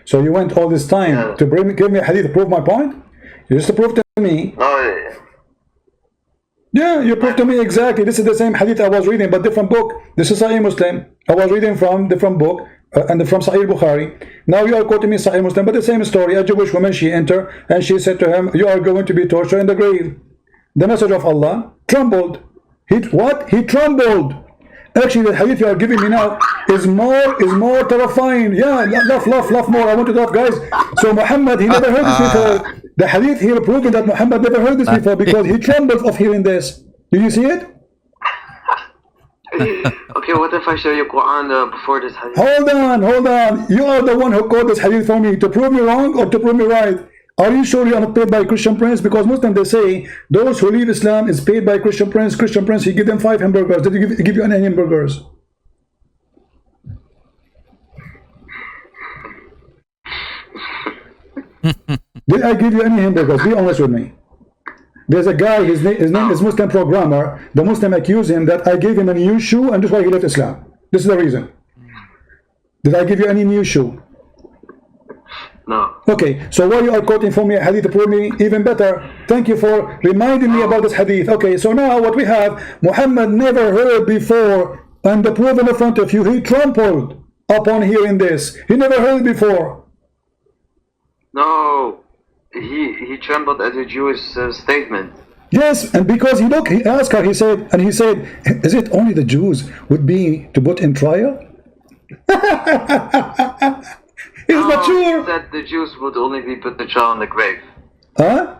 So you went all this time to give me a hadith to prove my point? You just proved to me. No, Yeah, you proved to me exactly. This is the same hadith I was reading, but different book. This is Sahih Muslim. I was reading from different book and from Sahih Bukhari. Now you are quoting me Sahih Muslim, but the same story. A Jewish woman, she entered and she said to him, "You are going to be tortured in the grave." The Messenger of Allah trembled. He trembled. Actually, the hadith you are giving me now is more terrifying. Yeah, laugh more. I want to laugh, guys. So Muhammad, he never heard this before. The hadith here proving that Muhammad never heard this before because he trembled of hearing this. Do you see it? Okay, what if I show you Qur'an before this hadith? Hold on. You are the one who quote this hadith for me to prove me wrong or to prove me right. Are you sure you are not paid by Christian Prince? Because Muslims, they say those who leave Islam is paid by Christian Prince. Christian Prince, he give them 5 hamburgers. Did he give you any hamburgers? Did I give you any hamburgers? Be honest with me. There's a guy, his name is Muslim Programmer. The Muslim accused him that I gave him a new shoe and that's why he left Islam. This is the reason. Did I give you any new shoe? No. Okay, so why you are quoting for me a hadith to prove me even better? Thank you for reminding me about this hadith. Okay, so now what we have, Muhammad never heard before, and the proof in front of you, he trembled upon hearing this. He never heard before. No. He trembled at the Jewish statement. Yes, and because he asked her, he said, "Is it only the Jews would be to put in trial?" He's not sure. He said the Jews would only be put to trial in the grave. Huh?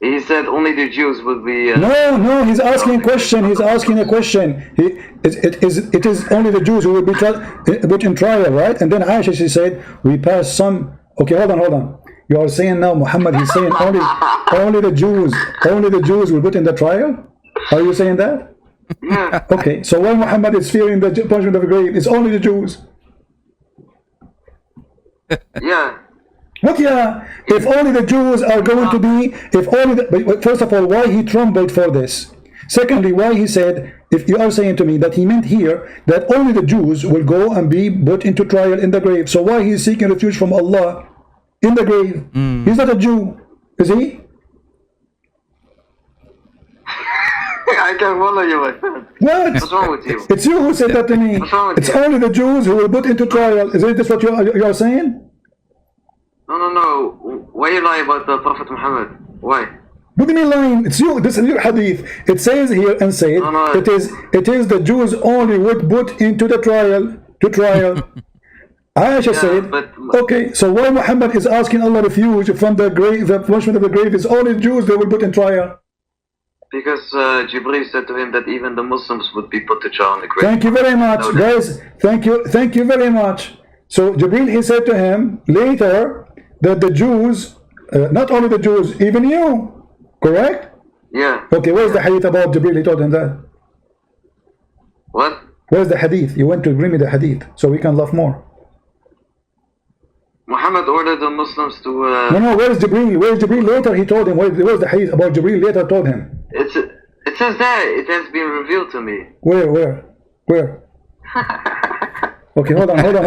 He said only the Jews would be. No, he's asking a question. He's asking a question. It is only the Jews who will be put in trial, right? And then Aisha, she said, "We passed some." Okay, hold on. You are saying now, Muhammad, he's saying only the Jews will put in the trial? Are you saying that? Yeah. Okay, so why Muhammad is fearing the punishment of the grave? It's only the Jews. Yeah. What? Yeah. If only the Jews are going to be, but first of all, why he trembled for this? Secondly, why he said, if you are saying to me that he meant here that only the Jews will go and be put into trial in the grave. So why he is seeking refuge from Allah in the grave? He's not a Jew, is he? I can't follow you, my friend. What? What's wrong with you? It's you who said that to me. What's wrong with It's you? only the Jews who will put into trial. Is this what you are saying? No. Why you lie about the Prophet Muhammad? Why? What do you mean lying? It's you. This is your hadith. It says here and said No. it is the Jews only would put into the trial to trial. Aisha said, but- okay, so why Muhammad is asking Allah refuge from the grave, the punishment of the grave is only Jews they will put in trial. Because Jibreel said to him that even the Muslims would be put to trial on the grave. Thank you very much, No, guys. Thank you very much. So Jibreel, he said to him later that the Jews, not only the Jews, even you, correct? Yeah. Okay, where's the hadith about Jibreel? He told him that. What? Where's the hadith? You went to bring me the hadith so we can laugh more. Muhammad ordered the Muslims to. No, where's Jibreel? Where's Jibreel? Later he told him. Where's the hadith about Jibreel? Later told him. It says that it has been revealed to me. Where? Okay, hold on. You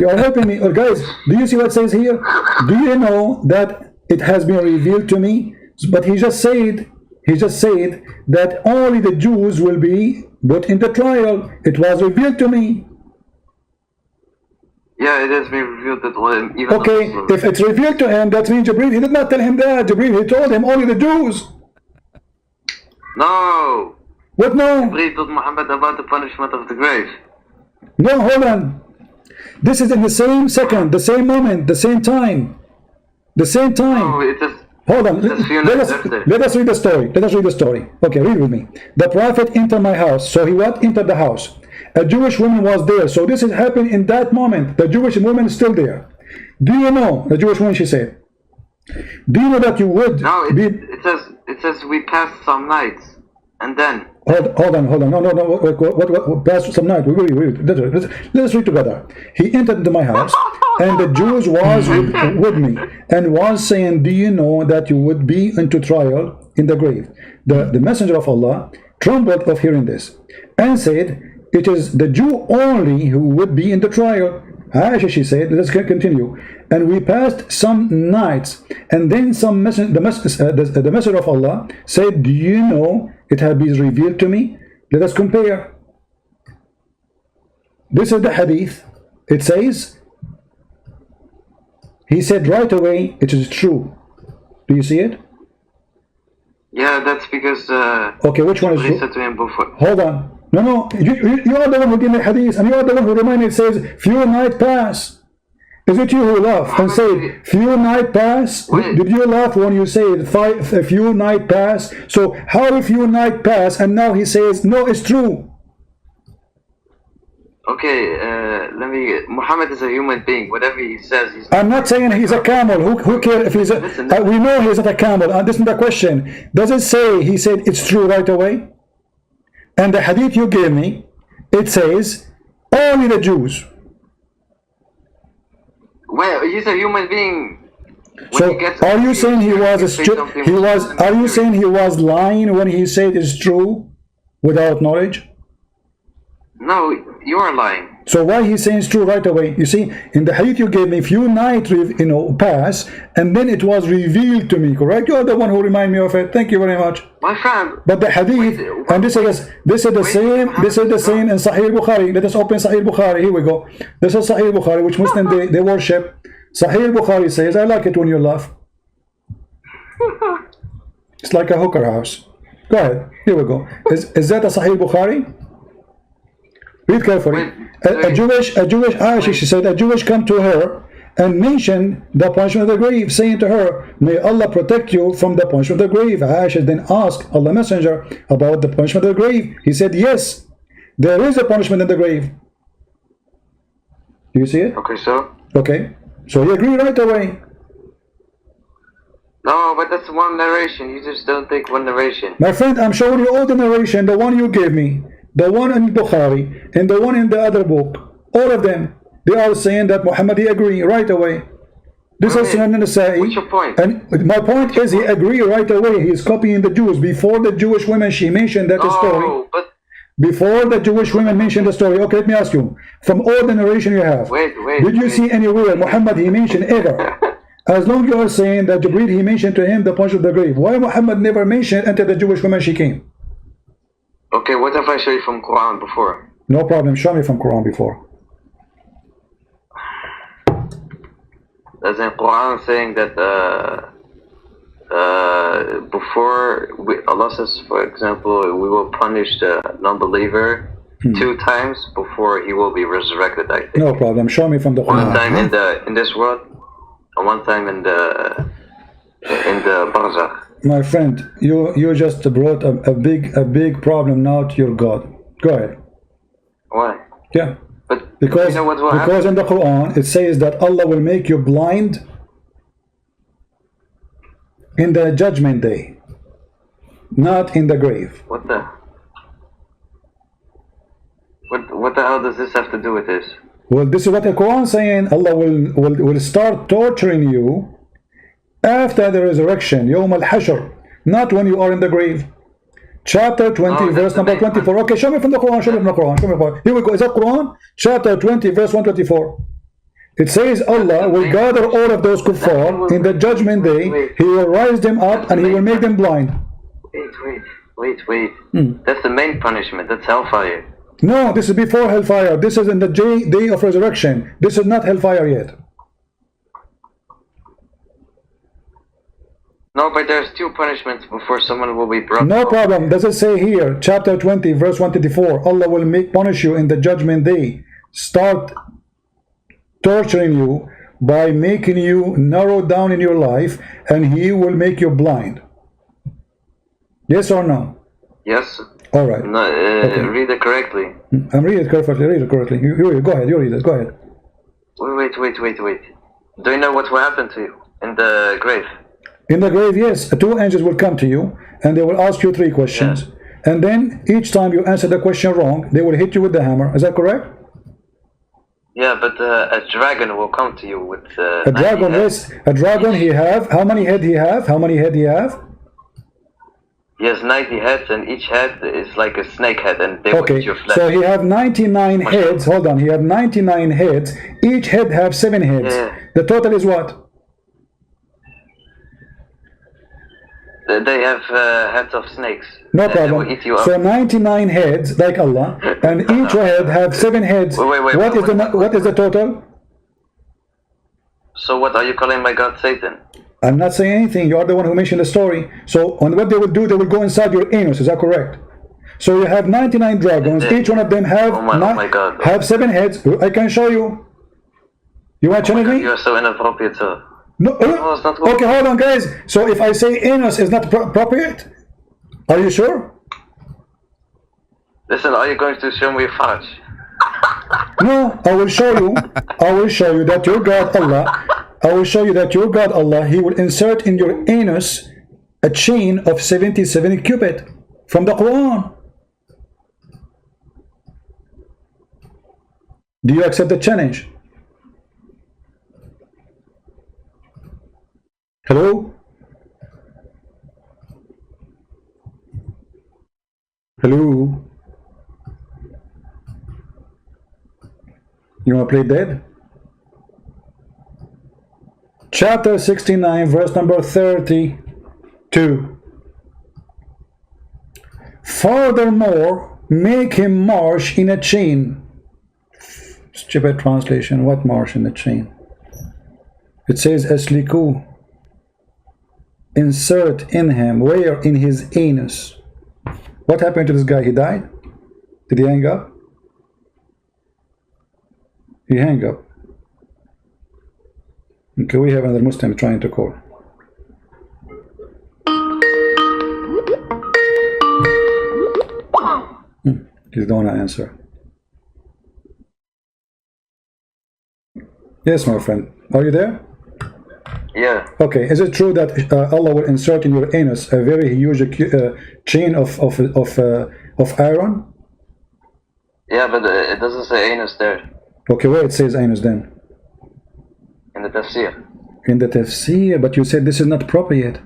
are helping me. Oh, guys, do you see what it says here? Do you know that it has been revealed to me? But he just said that only the Jews will be put into trial. It was revealed to me. Yeah, it has been revealed that even. Okay, the Muslims. if it's revealed to him, that means Jibreel, he did not tell him that. Jibreel, he told him only the Jews. No. What no? Jibreel told Muhammad about the punishment of the grave. No, hold on. This is in the same second, the same moment, the same time. The same time. No, it is. Hold on. That's few Let nights us after. let us read the story. Let us read the story. Okay, read with me. The prophet entered my house. So he what? Entered the house. A Jewish woman was there. So this is happening in that moment. The Jewish woman is still there. Do you know, the Jewish woman, she said, do you know that you would No, be... it says we passed some nights and then. Hold on. No. What past some night. Let us read together. He entered into my house, and the Jews was with me, and was saying, do you know that you would be into trial in the grave? The messenger of Allah trembled of hearing this, and said, it is the Jew only who would be in the trial. Aisha, she said, let's continue. And we passed some nights, and then the messenger of Allah said, do you know it has been revealed to me? Let us compare. This is the hadith. It says, he said right away, it is true. Do you see it? Yeah, that's because. Okay, which one is Jibreel true? said to him before. Hold on. No. You are the one who gave me hadith, and you are the one who reminded me. It says, few night pass. Is it you who laugh and say, few night pass? Wait. Did you laugh when you say a few night pass? So how a few night pass, and now he says, no, it's true. Okay, Muhammad is a human being. Whatever he says, he's. I'm not saying he's a camel. Who cares if he's a... Listen. we know he's not a camel. And this is the question. Does it say he said it's true right away? And the hadith you gave me, it says, only the Jews. Well, he's a human being. When So he gets are you saying he was say something which doesn't are you matter. saying he was lying when he said it's true without knowledge? No, you are lying. So why he's saying it's true right away? You see, in the hadith you gave me, few night pass, and then it was revealed to me, correct? You're the one who remind me of it. Thank you very much. My friend. But the hadith, and this is the same in Sahih Bukhari. Let us open Sahih Bukhari. Here we go. This is Sahih Bukhari, which Muslim they worship. Sahih Bukhari says, I like it when you laugh. It's like a hooker house. Go ahead. Here we go. Is that a Sahih Bukhari? Read carefully. A Jewish Aisha, she said, a Jewish come to her and mentioned the punishment of the grave, saying to her, may Allah protect you from the punishment of the grave. Aisha then asked Allah Messenger about the punishment of the grave. He said, yes, there is a punishment in the grave. Do you see it? Okay, so. Okay. So he agreed right away. No, but that's one narration. You just don't take one narration. My friend, I'm showing you all the narration, the one you gave me, the one in Bukhari, and the one in the other book. All of them, they are saying that Muhammad, he agreed right away. This is Sunan Nasa'i. What's your point? And my point is, he agreed right away. He's copying the Jews. Before the Jewish women, she mentioned that story. But Before the Jewish women mentioned the story. Okay, let me ask you. From all the narration you have, did you see anywhere Muhammad he mentioned ever? As long you are saying that Jibreel he mentioned to him the punch of the grave, why Muhammad never mentioned until the Jewish woman she came? Okay, what if I show you from Quran before? No problem. Show me from Quran before. As in Quran saying that Allah says, for example, we will punish the non-believer 2 times before he will be resurrected, I think. No problem. Show me from the Quran. One time in this world, and one time in the barzakh. My friend, you just brought a big problem now to your God. Go ahead. Why? Yeah. But Because you know what will happen? in the Quran it says that Allah will make you blind in the judgment day, not in the grave. What the hell does this have to do with this? Well, this is what the Quran is saying. Allah will start torturing you after the resurrection, Yawm al-Hashr, not when you are in the grave. Chapter 20, verse number 24. Okay, show me from the Quran. Show me from the Quran. Show me from the Quran. Here we go. Is that Quran? Chapter 20, verse 124. It says Allah will gather all of those kuffar in the judgment day. He will rise them up and he will make them blind. Wait. That's the main punishment. That's hellfire. No, this is before hellfire. This is in the day of resurrection. This is not hellfire yet. No, but there's 2 punishments before someone will be brought. No problem. Does it say here, chapter 20, verse 124, Allah will punish you in the judgment day, start torturing you by making you narrow down in your life, and He will make you blind. Yes or no? Yes. All right. No, read it correctly. I'm reading it correctly. Read it correctly. You go ahead. You read it. Go ahead. Wait. Do you know what will happen to you in the grave? In the grave, yes, 2 angels will come to you and they will ask you 3 questions. Yeah. And then each time you answer the question wrong, they will hit you with the hammer. Is that correct? Yeah, but a dragon will come to you with a dragon. Yes, a dragon. He have how many head he have? How many head he have? He has 90 heads, and each head is like a snake head, and they will eat your flesh. So he have 99 heads. Hold on, he have 99 heads. Each head have 7 heads. Yeah. The total is what? They have heads of snakes. No problem. They will eat you up. So 99 heads, like Allah, and each head have 7 heads. Wait, what is the total? So what are you calling my God Satan? I'm not saying anything. You are the one who mentioned the story. So on what they will do, they will go inside your anus. Is that correct? So you have 99 dragons. Each one of them have have 7 heads. I can show you. You want to challenge me? You are so inappropriate, sir. No, it's not okay, hold on, guys. So if I say anus is not appropriate, are you sure? Listen, are you going to show me fudge? No, I will show you. I will show you that your God Allah. I will show you that your God Allah, He will insert in your anus a chain of 77 cubits from the Quran. Do you accept the challenge? Hello? Hello? You want to play dead? Chapter 69, verse number 32. Furthermore, make him march in a chain. Stupid translation. What march in a chain? It says asliku. Insert in him. Where? In his anus. What happened to this guy? He died? Did he hang up? He hang up. Okay, we have another Muslim trying to call. He's don't want to answer. Yes, my friend. Are you there? Yeah. Okay. Is it true that Allah will insert in your anus a very huge chain of iron? Yeah, but it doesn't say anus there. Okay, where it says anus then? In the tafsir. In the tafsir, but you said this is not appropriate.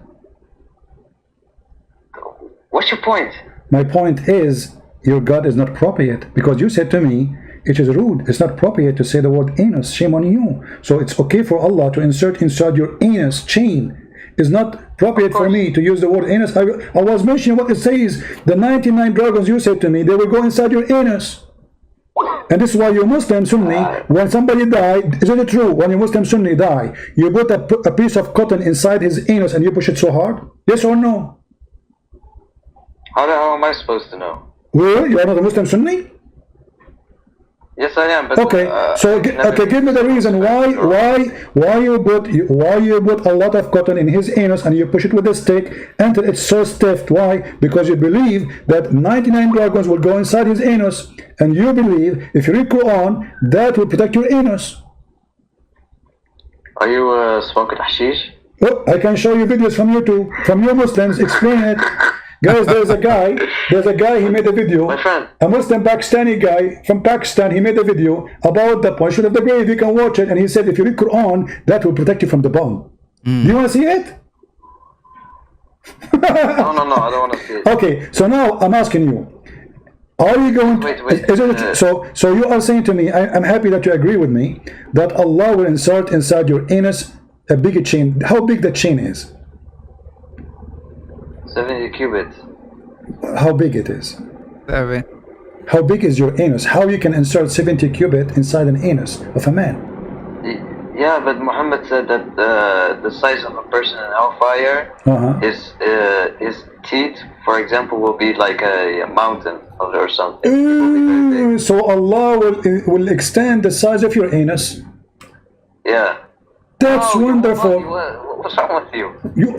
What's your point? My point is, your God is not appropriate, because you said to me, it is rude, it's not appropriate to say the word anus, shame on you. So it's okay for Allah to insert inside your anus chain. It's not appropriate for me to use the word anus. I was mentioning what it says. The 99 dragons you said to me, they will go inside your anus. And this is why you Muslim Sunni, when somebody died, isn't it true, when a Muslim Sunni die, you put a piece of cotton inside his anus and you push it so hard? Yes or no? How am I supposed to know? Well, you are not a Muslim Sunni? Yes, I am. But, okay, so give me the reason why you put a lot of cotton in his anus and you push it with a stick until it's so stiff. Why? Because you believe that 99 dragons will go inside his anus, and you believe if you read Qur'an that will protect your anus. Are you smoking hashish? Oh, I can show you videos from YouTube, from your Muslims, explain it. Guys, there's a guy, he made a video, my friend, a Muslim Pakistani guy from Pakistan, he made a video about the punishment of the grave. You can watch it, and he said if you read Quran, that will protect you from the bomb. Do you want to see it? No, I don't want to see it. Okay, so now I'm asking you, are you going to, so you are saying to me, I'm happy that you agree with me, that Allah will insert inside your anus a bigger chain. How big that chain is? 70 cubits. How big it is? 7. How big is your anus? How you can insert 70 cubit inside an anus of a man? Yeah, but Muhammad said that the size of a person in hellfire, his teeth, for example, will be like a mountain or something. So Allah will extend the size of your anus. Yeah. That's wonderful. What's wrong with you?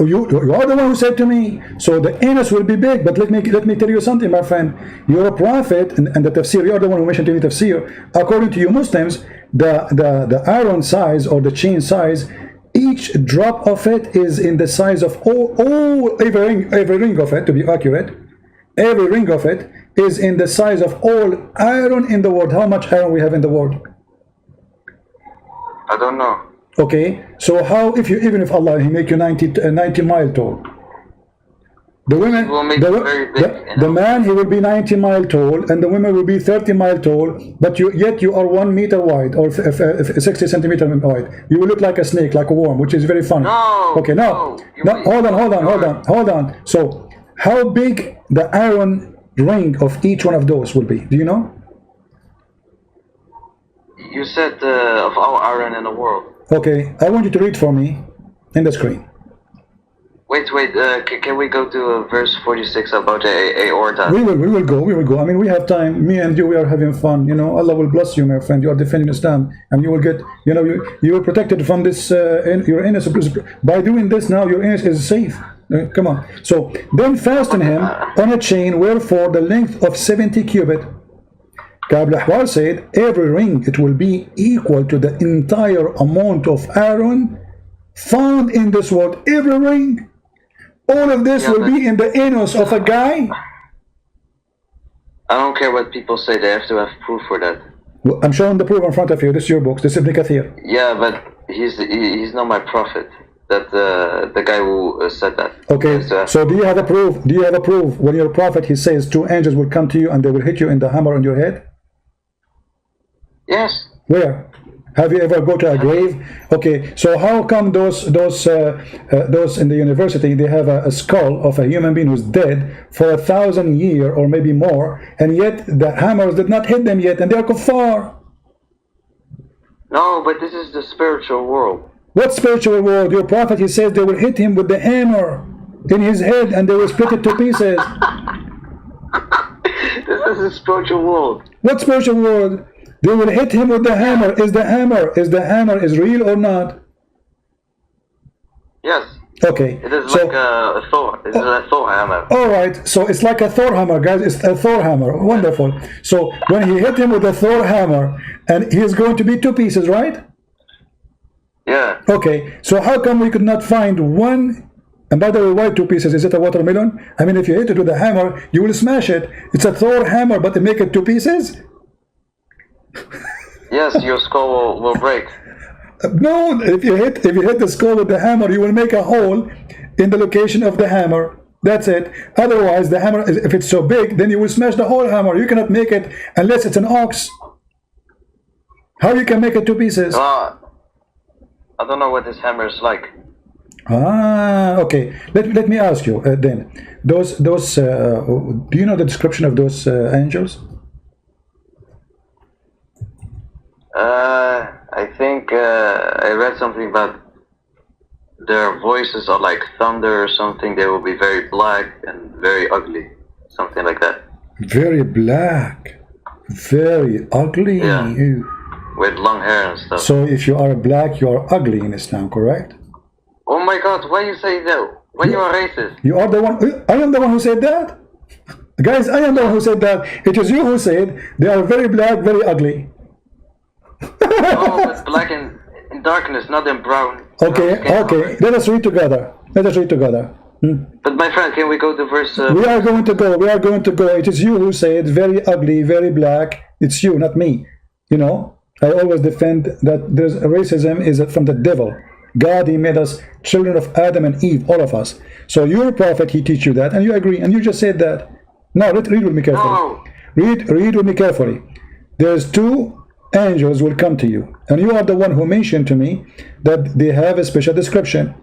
You are the one who said to me, so the anus will be big. But let me tell you something, my friend. You're a prophet, and the tafsir, you are the one who mentioned to me tafsir. According to you Muslims, the iron size or the chain size, each drop of it is in the size of every ring of it, to be accurate. Every ring of it is in the size of all iron in the world. How much iron we have in the world? I don't know. Okay, so how even if Allah he make you 90 mile tall, the women, the man he will be 90 mile tall, and the women will be 30 mile tall, but yet you are 1 meter wide or 60 centimeter wide. You will look like a snake, like a worm, which is very funny. No. Okay, now hold on. So how big the iron ring of each one of those will be? Do you know? You said of all iron in the world. Okay, I want you to read for me in the screen. Wait, can we go to verse 46 about aorta? We will go. I mean, we have time. Me and you, we are having fun. You know, Allah will bless you, my friend. You are defending Islam, and you will get, you are protected from this, your anus. By doing this now, your anus is safe. Come on. So, then fasten him on a chain, wherefore the length of 70 cubit. Ka'b al-Ahbar said, every ring, it will be equal to the entire amount of iron found in this world. Every ring. All of this will be in the anus of a guy. I don't care what people say. They have to have proof for that. Well, I'm showing the proof in front of you. This is your books. This is Ibn Kathir. Yeah, but he's not my prophet. That the guy who said that. Okay, so do you have a proof? Do you have a proof when your prophet, he says 2 angels will come to you and they will hit you in the hammer on your head? Yes. Where? Have you ever go to a grave? Okay, so how come those in the university, they have a skull of a human being who's dead for 1,000 years or maybe more, and yet the hammers did not hit them yet, and they are kuffar? No, but this is the spiritual world. What spiritual world? Your prophet, he says they will hit him with the hammer in his head and they will split it to pieces. This is the spiritual world. What spiritual world? They will hit him with the hammer. Is the hammer is real or not? Yes. Okay. It is like a Thor. It is a Thor hammer. All right. So it's like a Thor hammer, guys. It's a Thor hammer. Wonderful. So when he hit him with a Thor hammer, and he is going to be 2 pieces, right? Yeah. Okay. So how come we could not find one? And by the way, why 2 pieces? Is it a watermelon? I mean, if you hit it with a hammer, you will smash it. It's a Thor hammer, but they make it 2 pieces? Yes, your skull will break. No, if you hit the skull with the hammer, you will make a hole in the location of the hammer. That's it. Otherwise, the hammer, if it's so big, then you will smash the whole hammer. You cannot make it unless it's an ox. How you can make it 2 pieces? I don't know what this hammer is like. Okay. Let me ask you then. Those do you know the description of those angels? I think I read something about their voices are like thunder or something. They will be very black and very ugly, something like that. Very black, very ugly. Yeah. With long hair and stuff. So if you are black, you are ugly in Islam, correct? Oh my God! Why you say that? Why you are racist? You are the one. I am the one who said that. Guys, I am the one who said that. It is you who said they are very black, very ugly. Oh, but black and in darkness, not in brown. Okay. Let us read together. But my friend, can we go to verse? We are going to go. It is you who said very ugly, very black. It's you, not me. You know, I always defend that there's racism is from the devil. God, he made us children of Adam and Eve, all of us. So your prophet, he teach you that, and you agree, and you just said that. Now, read with me carefully. No. Read with me carefully. There's 2 angels will come to you, and you are the one who mentioned to me that they have a special description.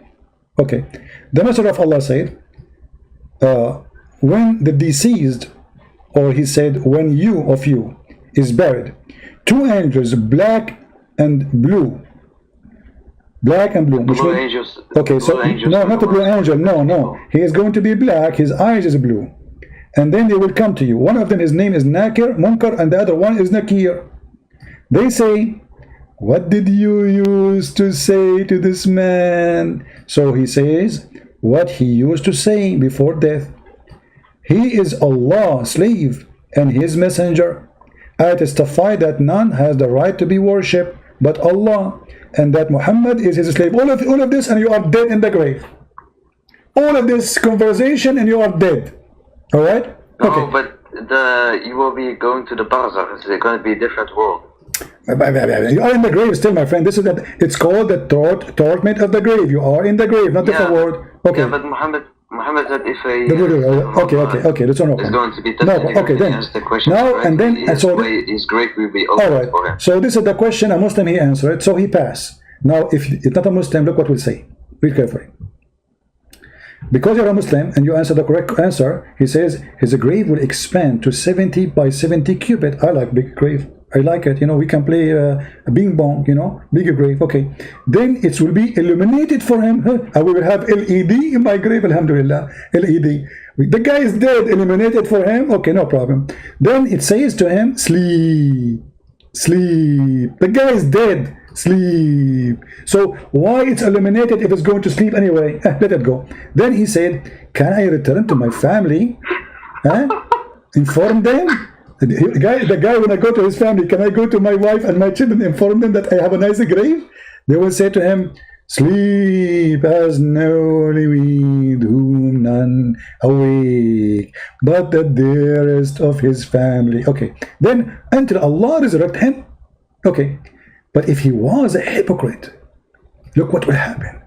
Okay. The Messenger of Allah said, when the deceased, or he said, when you is buried, 2 angels, black and blue. Black and blue. Blue angels. Okay, so no, not the blue angel. No. He is going to be black. His eyes is blue, and then they will come to you. One of them, his name is Nakir, Munkar, and the other one is Nakir. They say, "What did you use to say to this man?" So he says, "What he used to say before death. He is Allah's slave and His messenger. I testify that none has the right to be worshipped but Allah, and that Muhammad is his slave." All of this, and you are dead in the grave. All of this conversation, and you are dead. All right? Okay. No, but you will be going to the barzakh. It's going to be a different world. You are in the grave still, my friend. This is that. It's called the torment of the grave. You are in the grave, not different world. Okay. Yeah, but Muhammad said if a okay, that's no is going to be no, okay, then the question now and then so his grave will be open all right. for him. So this is the question. A Muslim, he answered, so he passed. Now, if it's not a Muslim, look what we'll say. Read carefully. Because you're a Muslim and you answer the correct answer, he says his grave will expand to 70 by 70 cubit. I like big grave. I like it. You know, we can play a bing bong, you know, bigger grave. Okay. Then it will be illuminated for him. I will have LED in my grave. Alhamdulillah. LED. The guy is dead. Illuminated for him. Okay, no problem. Then it says to him, sleep. Sleep. The guy is dead. Sleep. So why it's illuminated if it's going to sleep anyway? Let it go. Then he said, can I return to my family? Inform them. The guy, when I go to his family, can I go to my wife and my children, inform them that I have a nice grave? They will say to him, sleep as no with whom none awake, but the dearest of his family. Okay, then until Allah resurrect him. Okay, but if he was a hypocrite, look what will happen.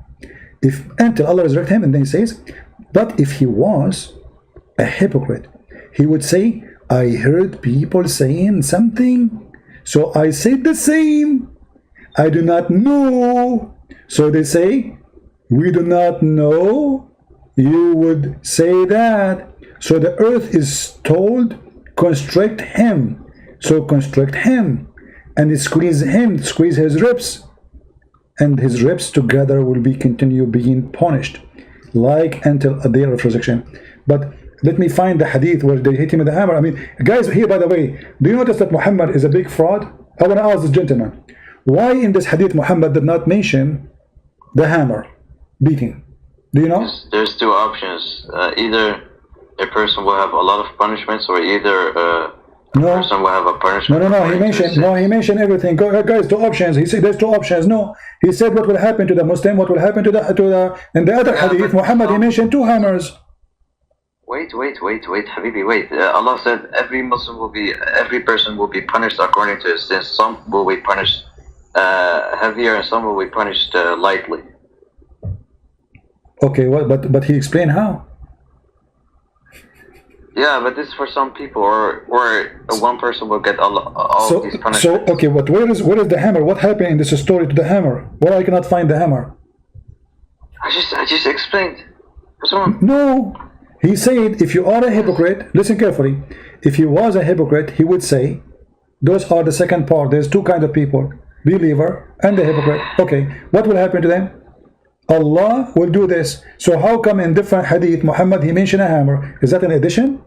If until Allah resurrect him, and then he says, but if he was a hypocrite, he would say, I heard people saying something, so I said the same. I do not know. So they say, we do not know. You would say that. So the earth is told, constrict him. So constrict him. And squeeze him, squeeze his ribs. And his ribs together will be continue being punished, like until a day of resurrection. But let me find the hadith where they hit him with the hammer. I mean, guys, here, by the way, do you notice that Muhammad is a big fraud? I want to ask this gentleman, why in this hadith Muhammad did not mention the hammer beating? Do you know? There's 2 options. Either a person will have a lot of punishments, or either a person will have a punishment. No. He mentioned everything. Guys, 2 options. He said there's 2 options. No, he said what will happen to the Muslim, what will happen to the. In the other hadith, Muhammad, he mentioned 2 hammers. Wait, Habibi, wait. Allah said every person will be punished according to his sins. Some will be punished heavier, and some will be punished lightly. Okay, what? But he explained how. Yeah, but this is for some people, or one person will get all of these punishments. So okay, but where is the hammer? What happened in this story to the hammer? Well, I cannot find the hammer. I just explained. What's wrong? No, he said if you are a hypocrite, listen carefully. If he was a hypocrite, he would say, those are the second part. There's two kinds of people: believer and the hypocrite. Okay, what will happen to them? Allah will do this. So how come in different hadith Muhammad he mentioned a hammer? Is that an addition?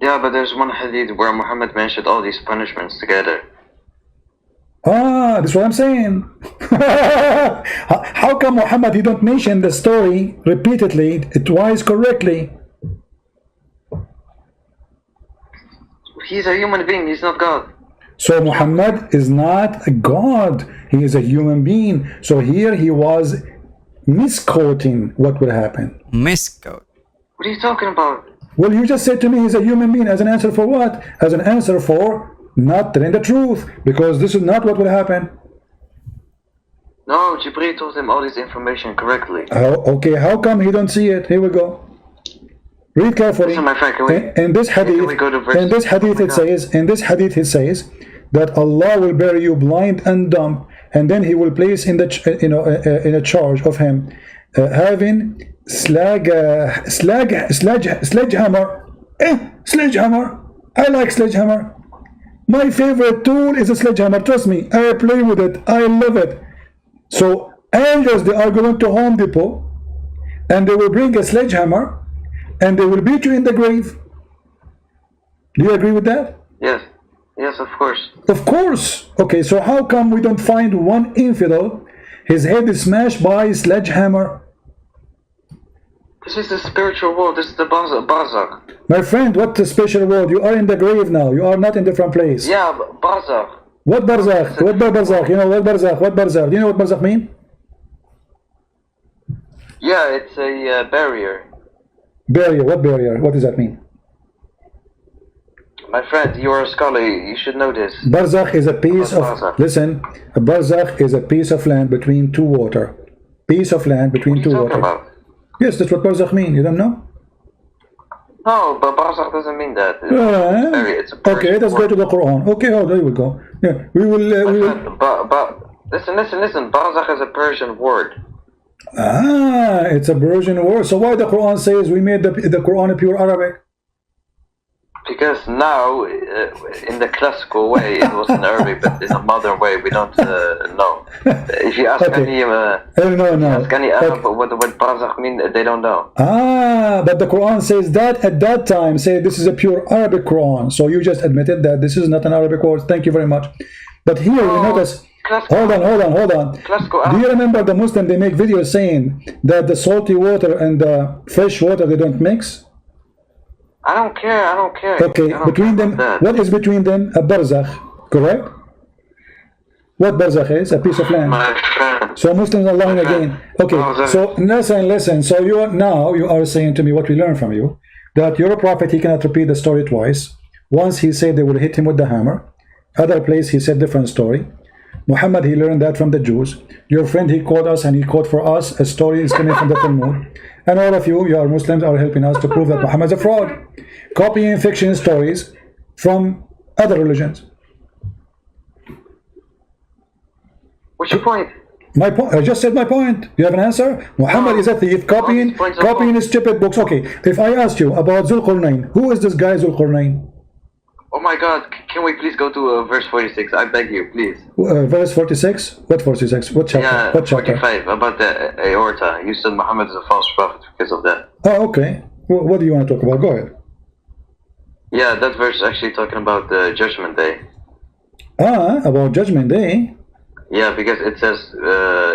Yeah, but there's one hadith where Muhammad mentioned all these punishments together. Ah, that's what I'm saying. How come Muhammad he don't mention the story repeatedly, twice correctly? He's a human being, he's not God. So Muhammad is not a God, he is a human being. So here he was misquoting what will happen. Misquote. What are you talking about? Well, you just said to me he's a human being. As an answer for what? As an answer for not telling the truth, because this is not what will happen. No, Jibreel told him all this information correctly. Okay, how come he don't see it? Here we go. Read carefully. Listen, my friend, can we, in this hadith, in this hadith it says that Allah will bury you blind and dumb, and then He will place in the in a charge of Him having sledgehammer. Sledgehammer. I like sledgehammer. My favorite tool is a sledgehammer. Trust me, I play with it. I love it. So angels, they are going to Home Depot, and they will bring a sledgehammer, and they will beat you in the grave. Do you agree with that? Yes. Yes, of course. Of course. Okay, so how come we don't find one infidel, his head is smashed by a sledgehammer? This is the spiritual world. This is the barzakh. My friend, what the special world? You are in the grave now. You are not in a different place. Yeah, barzakh. What barzakh? What barzakh? You know what barzakh? What barzakh? Do you know what barzakh mean? Yeah, it's a barrier. Barrier. What barrier? What does that mean? My friend, you are a scholar. You should know this. Barzakh is a piece of... Listen, a barzakh is a piece of land between two water. Piece of land between two water. About? Yes, that's what barzakh mean. You don't know? No, but barzakh doesn't mean that. It's okay, let's go to the Qur'an. Okay, oh, there we go. Yeah, we will... Listen. Barzakh is a Persian word. Ah, it's a Persian word. So why the Qur'an says we made the Qur'an pure Arabic? Because now, in the classical way, it was in Arabic, but in a modern way, we don't know. If you ask any Arab what barzakh mean, they don't know. Ah, but the Quran says that at that time, say this is a pure Arabic Quran. So you just admitted that this is not an Arabic word. Thank you very much. But here we notice. Hold on. Do you remember the Muslim? They make videos saying that the salty water and the fresh water they don't mix. I don't care. Okay, between them, what is between them? A barzakh, correct? What barzakh is? A piece of land. My friend. So Muslims are lying again. Okay, so listen. So you are saying to me what we learned from you, that you're a prophet, he cannot repeat the story twice. Once he said they will hit him with the hammer. Other place he said different story. Muhammad, he learned that from the Jews. Your friend, he quote us and he quote for us a story is coming from the Talmud. And all of you are Muslims, are helping us to prove that Muhammad is a fraud. Copying fiction stories from other religions. What's your point? My point. I just said my point. You have an answer? Muhammad is a thief, copying stupid books. Okay, if I ask you about Zulqarnain, who is this guy Zulqarnain? Oh my God, can we please go to verse 46? I beg you, please. Verse 46? What 46? What chapter? Yeah, what chapter? 45, about the aorta. You said Muhammad is a false prophet because of that. Oh, okay. What do you want to talk about? Go ahead. Yeah, that verse is actually talking about the Judgment Day. Ah, about Judgment Day? Yeah, because it says,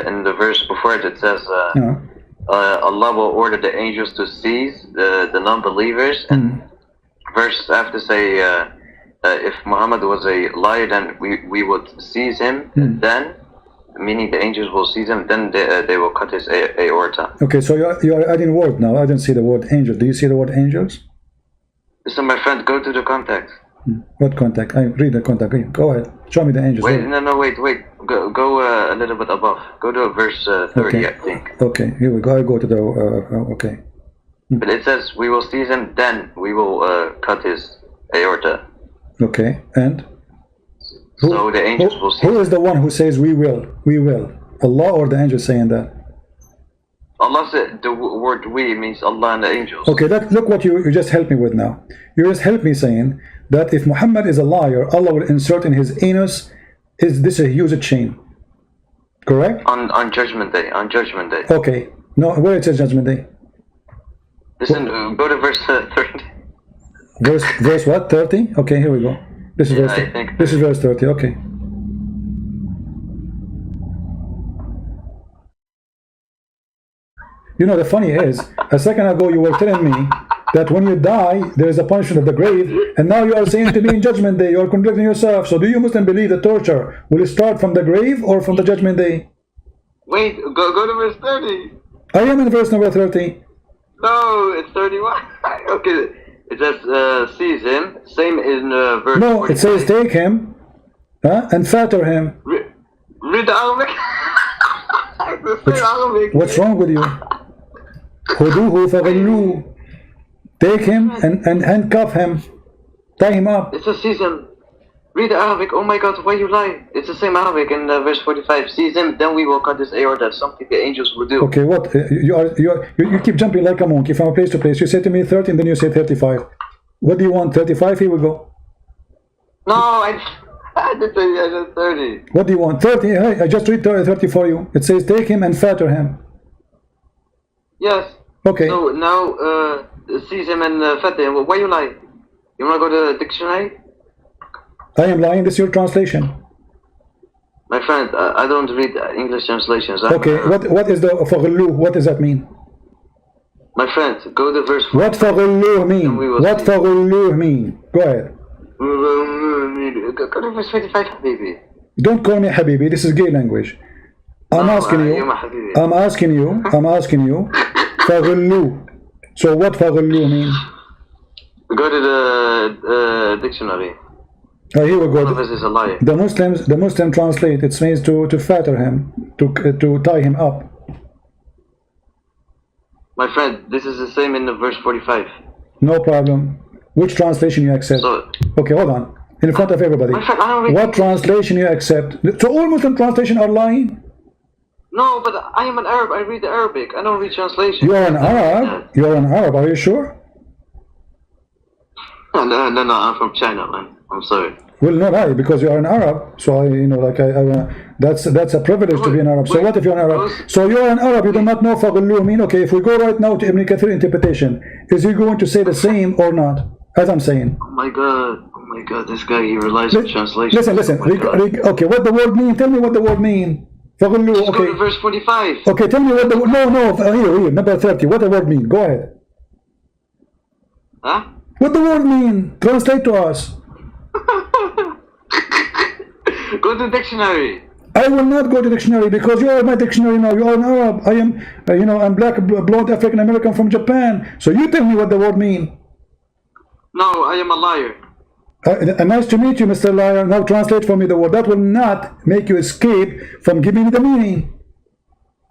in the verse before it says, Allah will order the angels to seize the non-believers, and verses after say, if Muhammad was a liar, then we would seize him, then, meaning the angels will seize him, then they will cut his aorta. Okay, so you are adding word now. I didn't see the word angel. Do you see the word angels? Listen, my friend, go to the context. What contact? I read the contact. Go ahead. Show me the angels. Wait, no, wait. Go a little bit above. Go to verse 30, Okay. I think. Okay, here we go. I go to the. Okay. But it says, we will seize him, then we will cut his aorta. Okay, and So the angels will seize who him. is the one who says we will? We will. Allah or the angels saying that? Allah said, the word we means Allah and the angels. Okay, look what you just helped me with now. You just helped me saying that if Muhammad is a liar, Allah will insert in his anus is this a huge chain. Correct? On Judgment Day. Okay. No, where it says Judgment Day? Listen, go to verse 30. Verse what? 30? Okay, here we go. This is Yeah, verse I think this is verse 30. Okay. You know, the funny is, a second ago you were telling me that when you die, there is a punishment of the grave, and now you are saying to me in Judgment Day, you are contradicting yourself. So do you Muslim believe the torture will start from the grave or from the Judgment Day? Wait, go to verse 30. I am in verse number 30. No, it's 31. Okay, it says, seize him. Same in verse No, 45. it says take him and fatter him. Read the Arabic. The same Arabic. What's wrong with you? خذوه فغلوه. Take him and handcuff him. Tie him up. It says seize him. Read the Arabic. Oh my God, why you lie? It's the same Arabic in verse 45. Seize him, then we will cut his aorta. Something the angels will do. Okay, what? You keep jumping like a monkey from place to place. You say to me 30 and then you say 35. What do you want? 35? Here we go. No, I did 30. I said 30. What do you want? 30? Hey, I just read 30 for you. It says take him and fatter him. Yes. Okay. So now, seize him and fat him. Why you lie? You wanna go to the dictionary? I am lying. This is your translation. My friend, I don't read English translations. Okay. What is the فغلوه? What does that mean? My friend, go to verse 4. What فغلوه mean? we will What see. فغلوه mean? Go ahead. Go to verse 25, baby. Don't call me Habibi. This is gay language. I'm asking you. you're my Habibi. I'm asking you. فغلوه. So what فغلوه mean? Go to the dictionary. Here we One of go. us is a liar. The Muslim translate. It means to fatter him, to tie him up. My friend, this is the same in the verse 45. No problem. Which translation you accept? So, Okay, hold on. In front of everybody. my friend, I don't read. What translation you accept? So all Muslim translation are lying? No, but I am an Arab. I read the Arabic. I don't read translation. You are an Arab? You are an Arab, are you sure? No, I'm from China, man. I'm sorry. Well, not I, because you are an Arab. So that's a privilege to be an Arab. So what if you're an Arab? So you're an Arab, you do not know فغلوه mean. Okay, if we go right now to Ibn Kathir interpretation, is he going to say the same or not? As I'm saying. Oh my God, this guy, he relies on translation. Listen. Oh my God. Okay, what the word mean? Tell me what the word mean. فغلوه. Just go to Okay. verse 45. Okay, tell me what the here, number 30. What the word mean? Go ahead. Huh? What the word mean? Translate to us. Go to the dictionary. I will not go to dictionary because you are my dictionary now. You are an Arab. I am, I'm black, blonde, African American from Japan. So you tell me what the word mean. No, I am a liar. Nice to meet you, Mr. Liar. Now translate for me the word. That will not make you escape from giving me the meaning.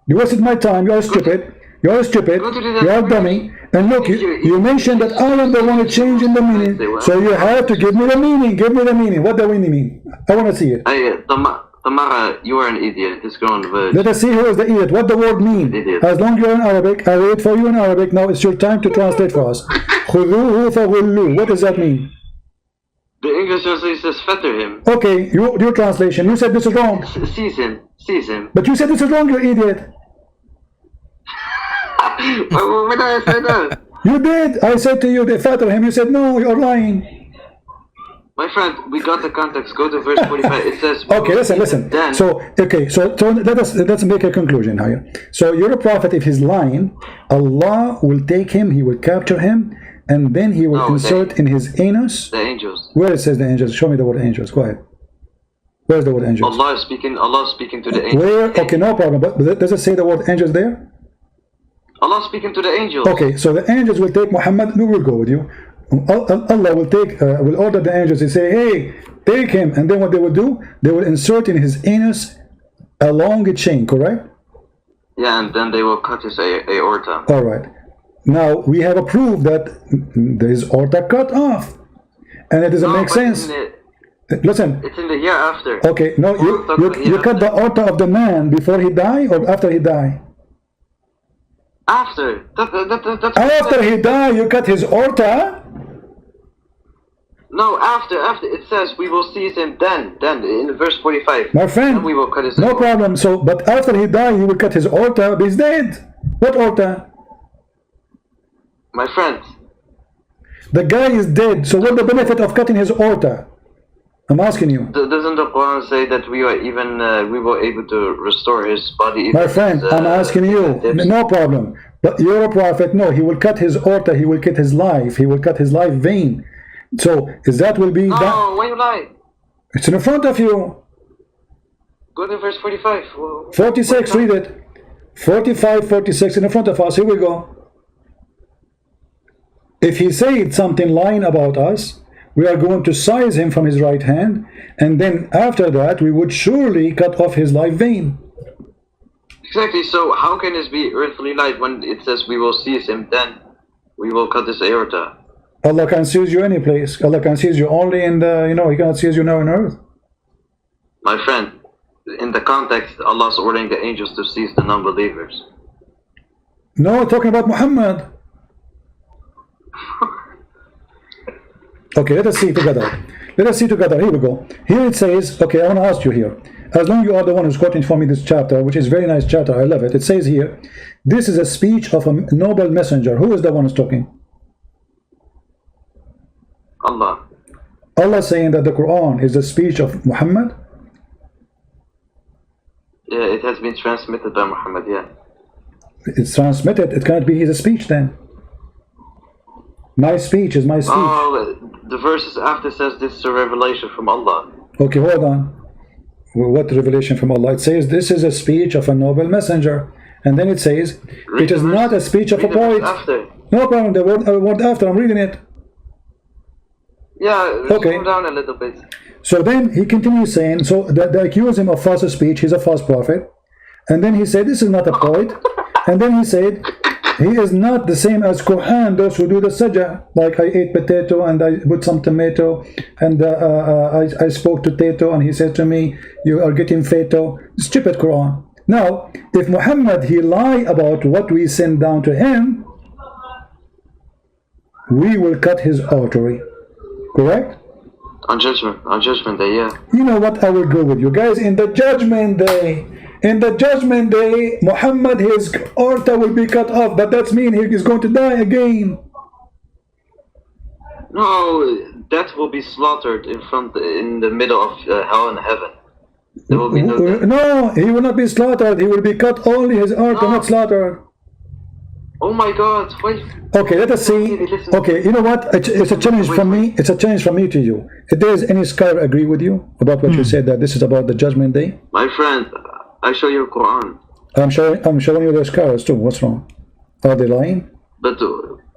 You wasted my time. You are stupid. You are stupid. You are dummy. And look, you mentioned that I am the one who changed in the meaning. So you have to give me the meaning. Give me the meaning. What the meaning mean? I want to see it. Hey, Tamara, you are an idiot. This girl on the verge. Let us see who is the idiot. What the word mean? Idiot. As long as you're in Arabic, I wait for you in Arabic. Now it's your time to translate for us. خذوه فغلوه. What does that mean? The English translation says fetter him. Okay, your translation. You said this is wrong. Seize him. But you said this is wrong, you idiot. When did I say that? You did. I said to you, they fatter him. You said, no, you're lying. My friend, we got the context. Go to verse 45. It says. Okay, listen. Then, So let's make a conclusion here. So you're a prophet. If he's lying, Allah will take him. He will capture him, and then he will No, insert in his anus. the angels. Where it says the angels? Show me the word angels. Go ahead. Where's the word angels? Allah is speaking to the angels. Where? Okay, no problem. But does it say the word angels there? Allah is speaking to the angels. Okay, so the angels will take Muhammad. We will go with you. Allah will will order the angels to say, hey, take him, and then what they will do, they will insert in his anus a long chain, correct? Yeah, and then they will cut his aorta. All right. Now we have a proof that his aorta cut off, and it doesn't make sense. Listen. It's in the year after. Okay, no, you cut the aorta of the man before he died or after he died? After. After he died, you cut his aorta? No, after. It says we will seize him then, in verse 45. My friend, then we will cut his no aorta. problem. So, but after he died, you will cut his aorta, but he's dead. What aorta? My friend. The guy is dead, so what's the benefit of cutting his aorta? I'm asking you. Doesn't the Quran say that we were able to restore his body? My friend, I'm asking you. No problem. But you're a prophet. No, he will cut his aorta. He will cut his life. He will cut his life vein. So, is that will be... No, why you lie? It's in front of you. Go to verse 45. 46, read it. 45, 46 in front of us. Here we go. If he said something lying about us, we are going to seize him from his right hand, and then after that we would surely cut off his life vein. Exactly, so how can this be earthly life when it says we will seize him, then we will cut his aorta? Allah can seize you any place. Allah can seize you only in the, He cannot seize you now on earth. My friend, in the context, Allah is ordering the angels to seize the non-believers. No, talking about Muhammad. Okay, let us see together. Let us see together. Here we go. Here it says, okay, I want to ask you here. As long as you are the one who's quoting for me this chapter, which is a very nice chapter, I love it. It says here, this is a speech of a noble messenger. Who is the one who's talking? Allah. Allah saying that the Quran is the speech of Muhammad? Yeah, it has been transmitted by Muhammad, yeah. It's transmitted. It can't be his speech then. My speech is my speech. Oh, the verses after says this is a revelation from Allah. Okay, hold on. What revelation from Allah? It says this is a speech of a noble messenger. And then it says, it is not a speech of a poet. No problem, the word after, I'm reading it. Yeah, okay. Slow down a little bit. So then he continues saying, so they accuse him of false speech, he's a false prophet. And then he said, this is not a poet. And then he said, he is not the same as Qur'an, those who do the sajah. Like I ate potato and I put some tomato and I spoke to Tato and he said to me, you are getting feto. Stupid Qur'an. Now, if Muhammad, he lie about what we send down to him, we will cut his artery. Correct? On judgment day, yeah. You know what, I will go with you guys. In the judgment day, Muhammad, his aorta will be cut off, but that means he is going to die again. No, that will be slaughtered in the middle of hell and heaven. There will be no, he will not be slaughtered. He will be cut only his aorta, not slaughtered. Oh my God! Wait. Okay, let us see. Okay, you know what? It's a challenge from me. It's a challenge from me to you. If there is any scholar agree with you about what you said, that this is about the judgment day, my friend, I show you Quran. I'm showing you the scholars too. What's wrong? Are they lying? But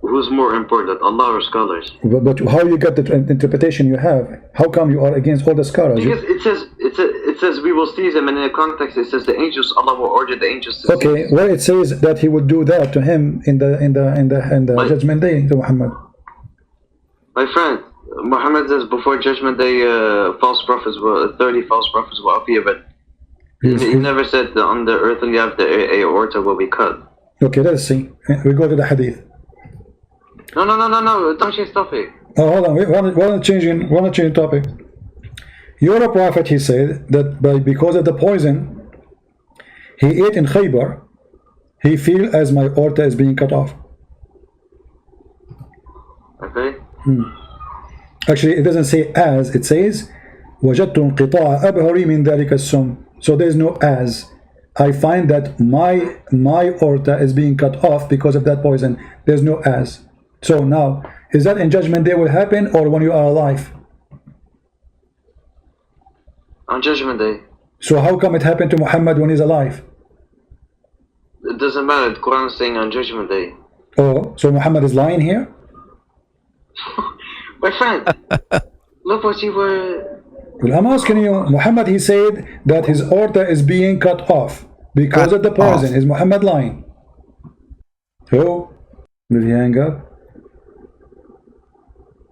who's more important, Allah or scholars? But how you get the interpretation you have? How come you are against all the scholars? Because it says we will seize him, and in the context it says the angels, Allah will order the angels to okay, seize. well it says that he would do that to him in the judgment day to Muhammad. My friend, Muhammad says before judgment day, 30 false prophets will appear, but he never said that on the earthly life the aorta will be cut. Okay, let's see. We go to the hadith. No, don't change topic. Oh, hold on, we want to change topic. You're a prophet, he said, that because of the poison he ate in Khaybar, he feel as my aorta is being cut off. Okay. Actually, it doesn't say as, it says وجدت انقطاع أبهري من ذلك السم. So there's no as. I find that my aorta is being cut off because of that poison. There's no as. So now, is that in judgment day will happen or when you are alive? On judgment day. So how come it happened to Muhammad when he's alive? It doesn't matter. The Quran is saying on judgment day. Oh, so Muhammad is lying here? My friend, look what you were. Well, I'm asking you, Muhammad, he said that his order is being cut off because Cut of the poison. off. Is Muhammad lying? Who? Did he hang up?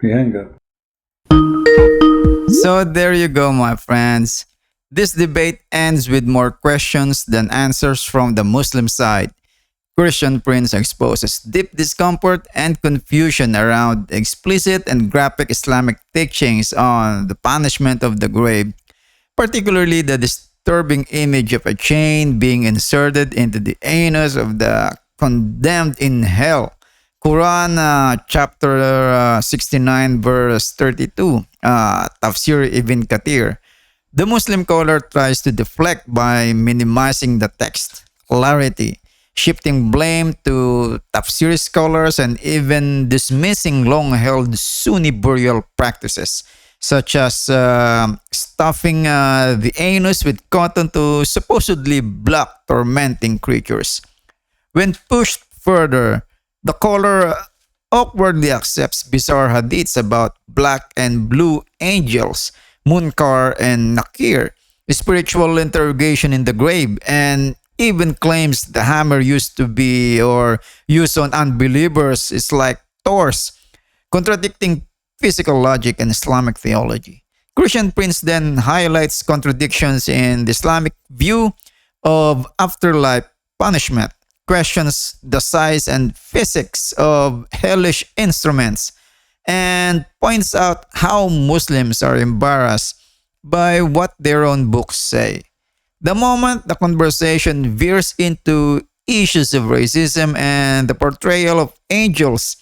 He hang up. So there you go, my friends. This debate ends with more questions than answers from the Muslim side. Christian Prince exposes deep discomfort and confusion around explicit and graphic Islamic teachings on the punishment of the grave, particularly the disturbing image of a chain being inserted into the anus of the condemned in hell. Quran chapter 69 verse 32, Tafsir Ibn Kathir. The Muslim scholar tries to deflect by minimizing the text clarity, shifting blame to tafsir scholars, and even dismissing long-held Sunni burial practices, such as stuffing the anus with cotton to supposedly block tormenting creatures. When pushed further, the caller awkwardly accepts bizarre hadiths about black and blue angels, Munkar and Nakir, spiritual interrogation in the grave, and even claims the hammer used to be or used on unbelievers is like Thor's, contradicting physical logic and Islamic theology. Christian Prince then highlights contradictions in the Islamic view of afterlife punishment, questions the size and physics of hellish instruments, and points out how Muslims are embarrassed by what their own books say. The moment the conversation veers into issues of racism and the portrayal of angels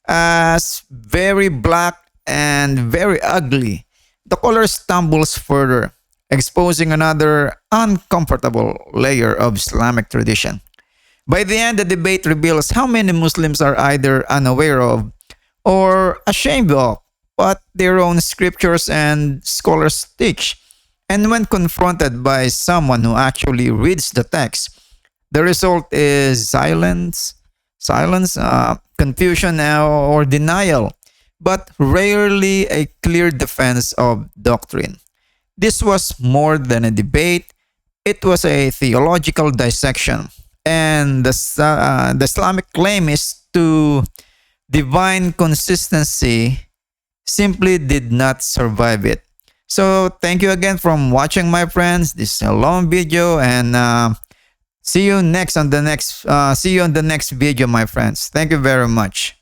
as very black and very ugly, the caller stumbles further, exposing another uncomfortable layer of Islamic tradition. By the end, the debate reveals how many Muslims are either unaware of or ashamed of what their own scriptures and scholars teach. And when confronted by someone who actually reads the text, the result is silence, confusion, or denial, but rarely a clear defense of doctrine. This was more than a debate, it was a theological dissection. And the Islamic claim is to divine consistency simply did not survive it. So thank you again for watching, my friends. This is a long video, and see you on the next video, my friends. Thank you very much.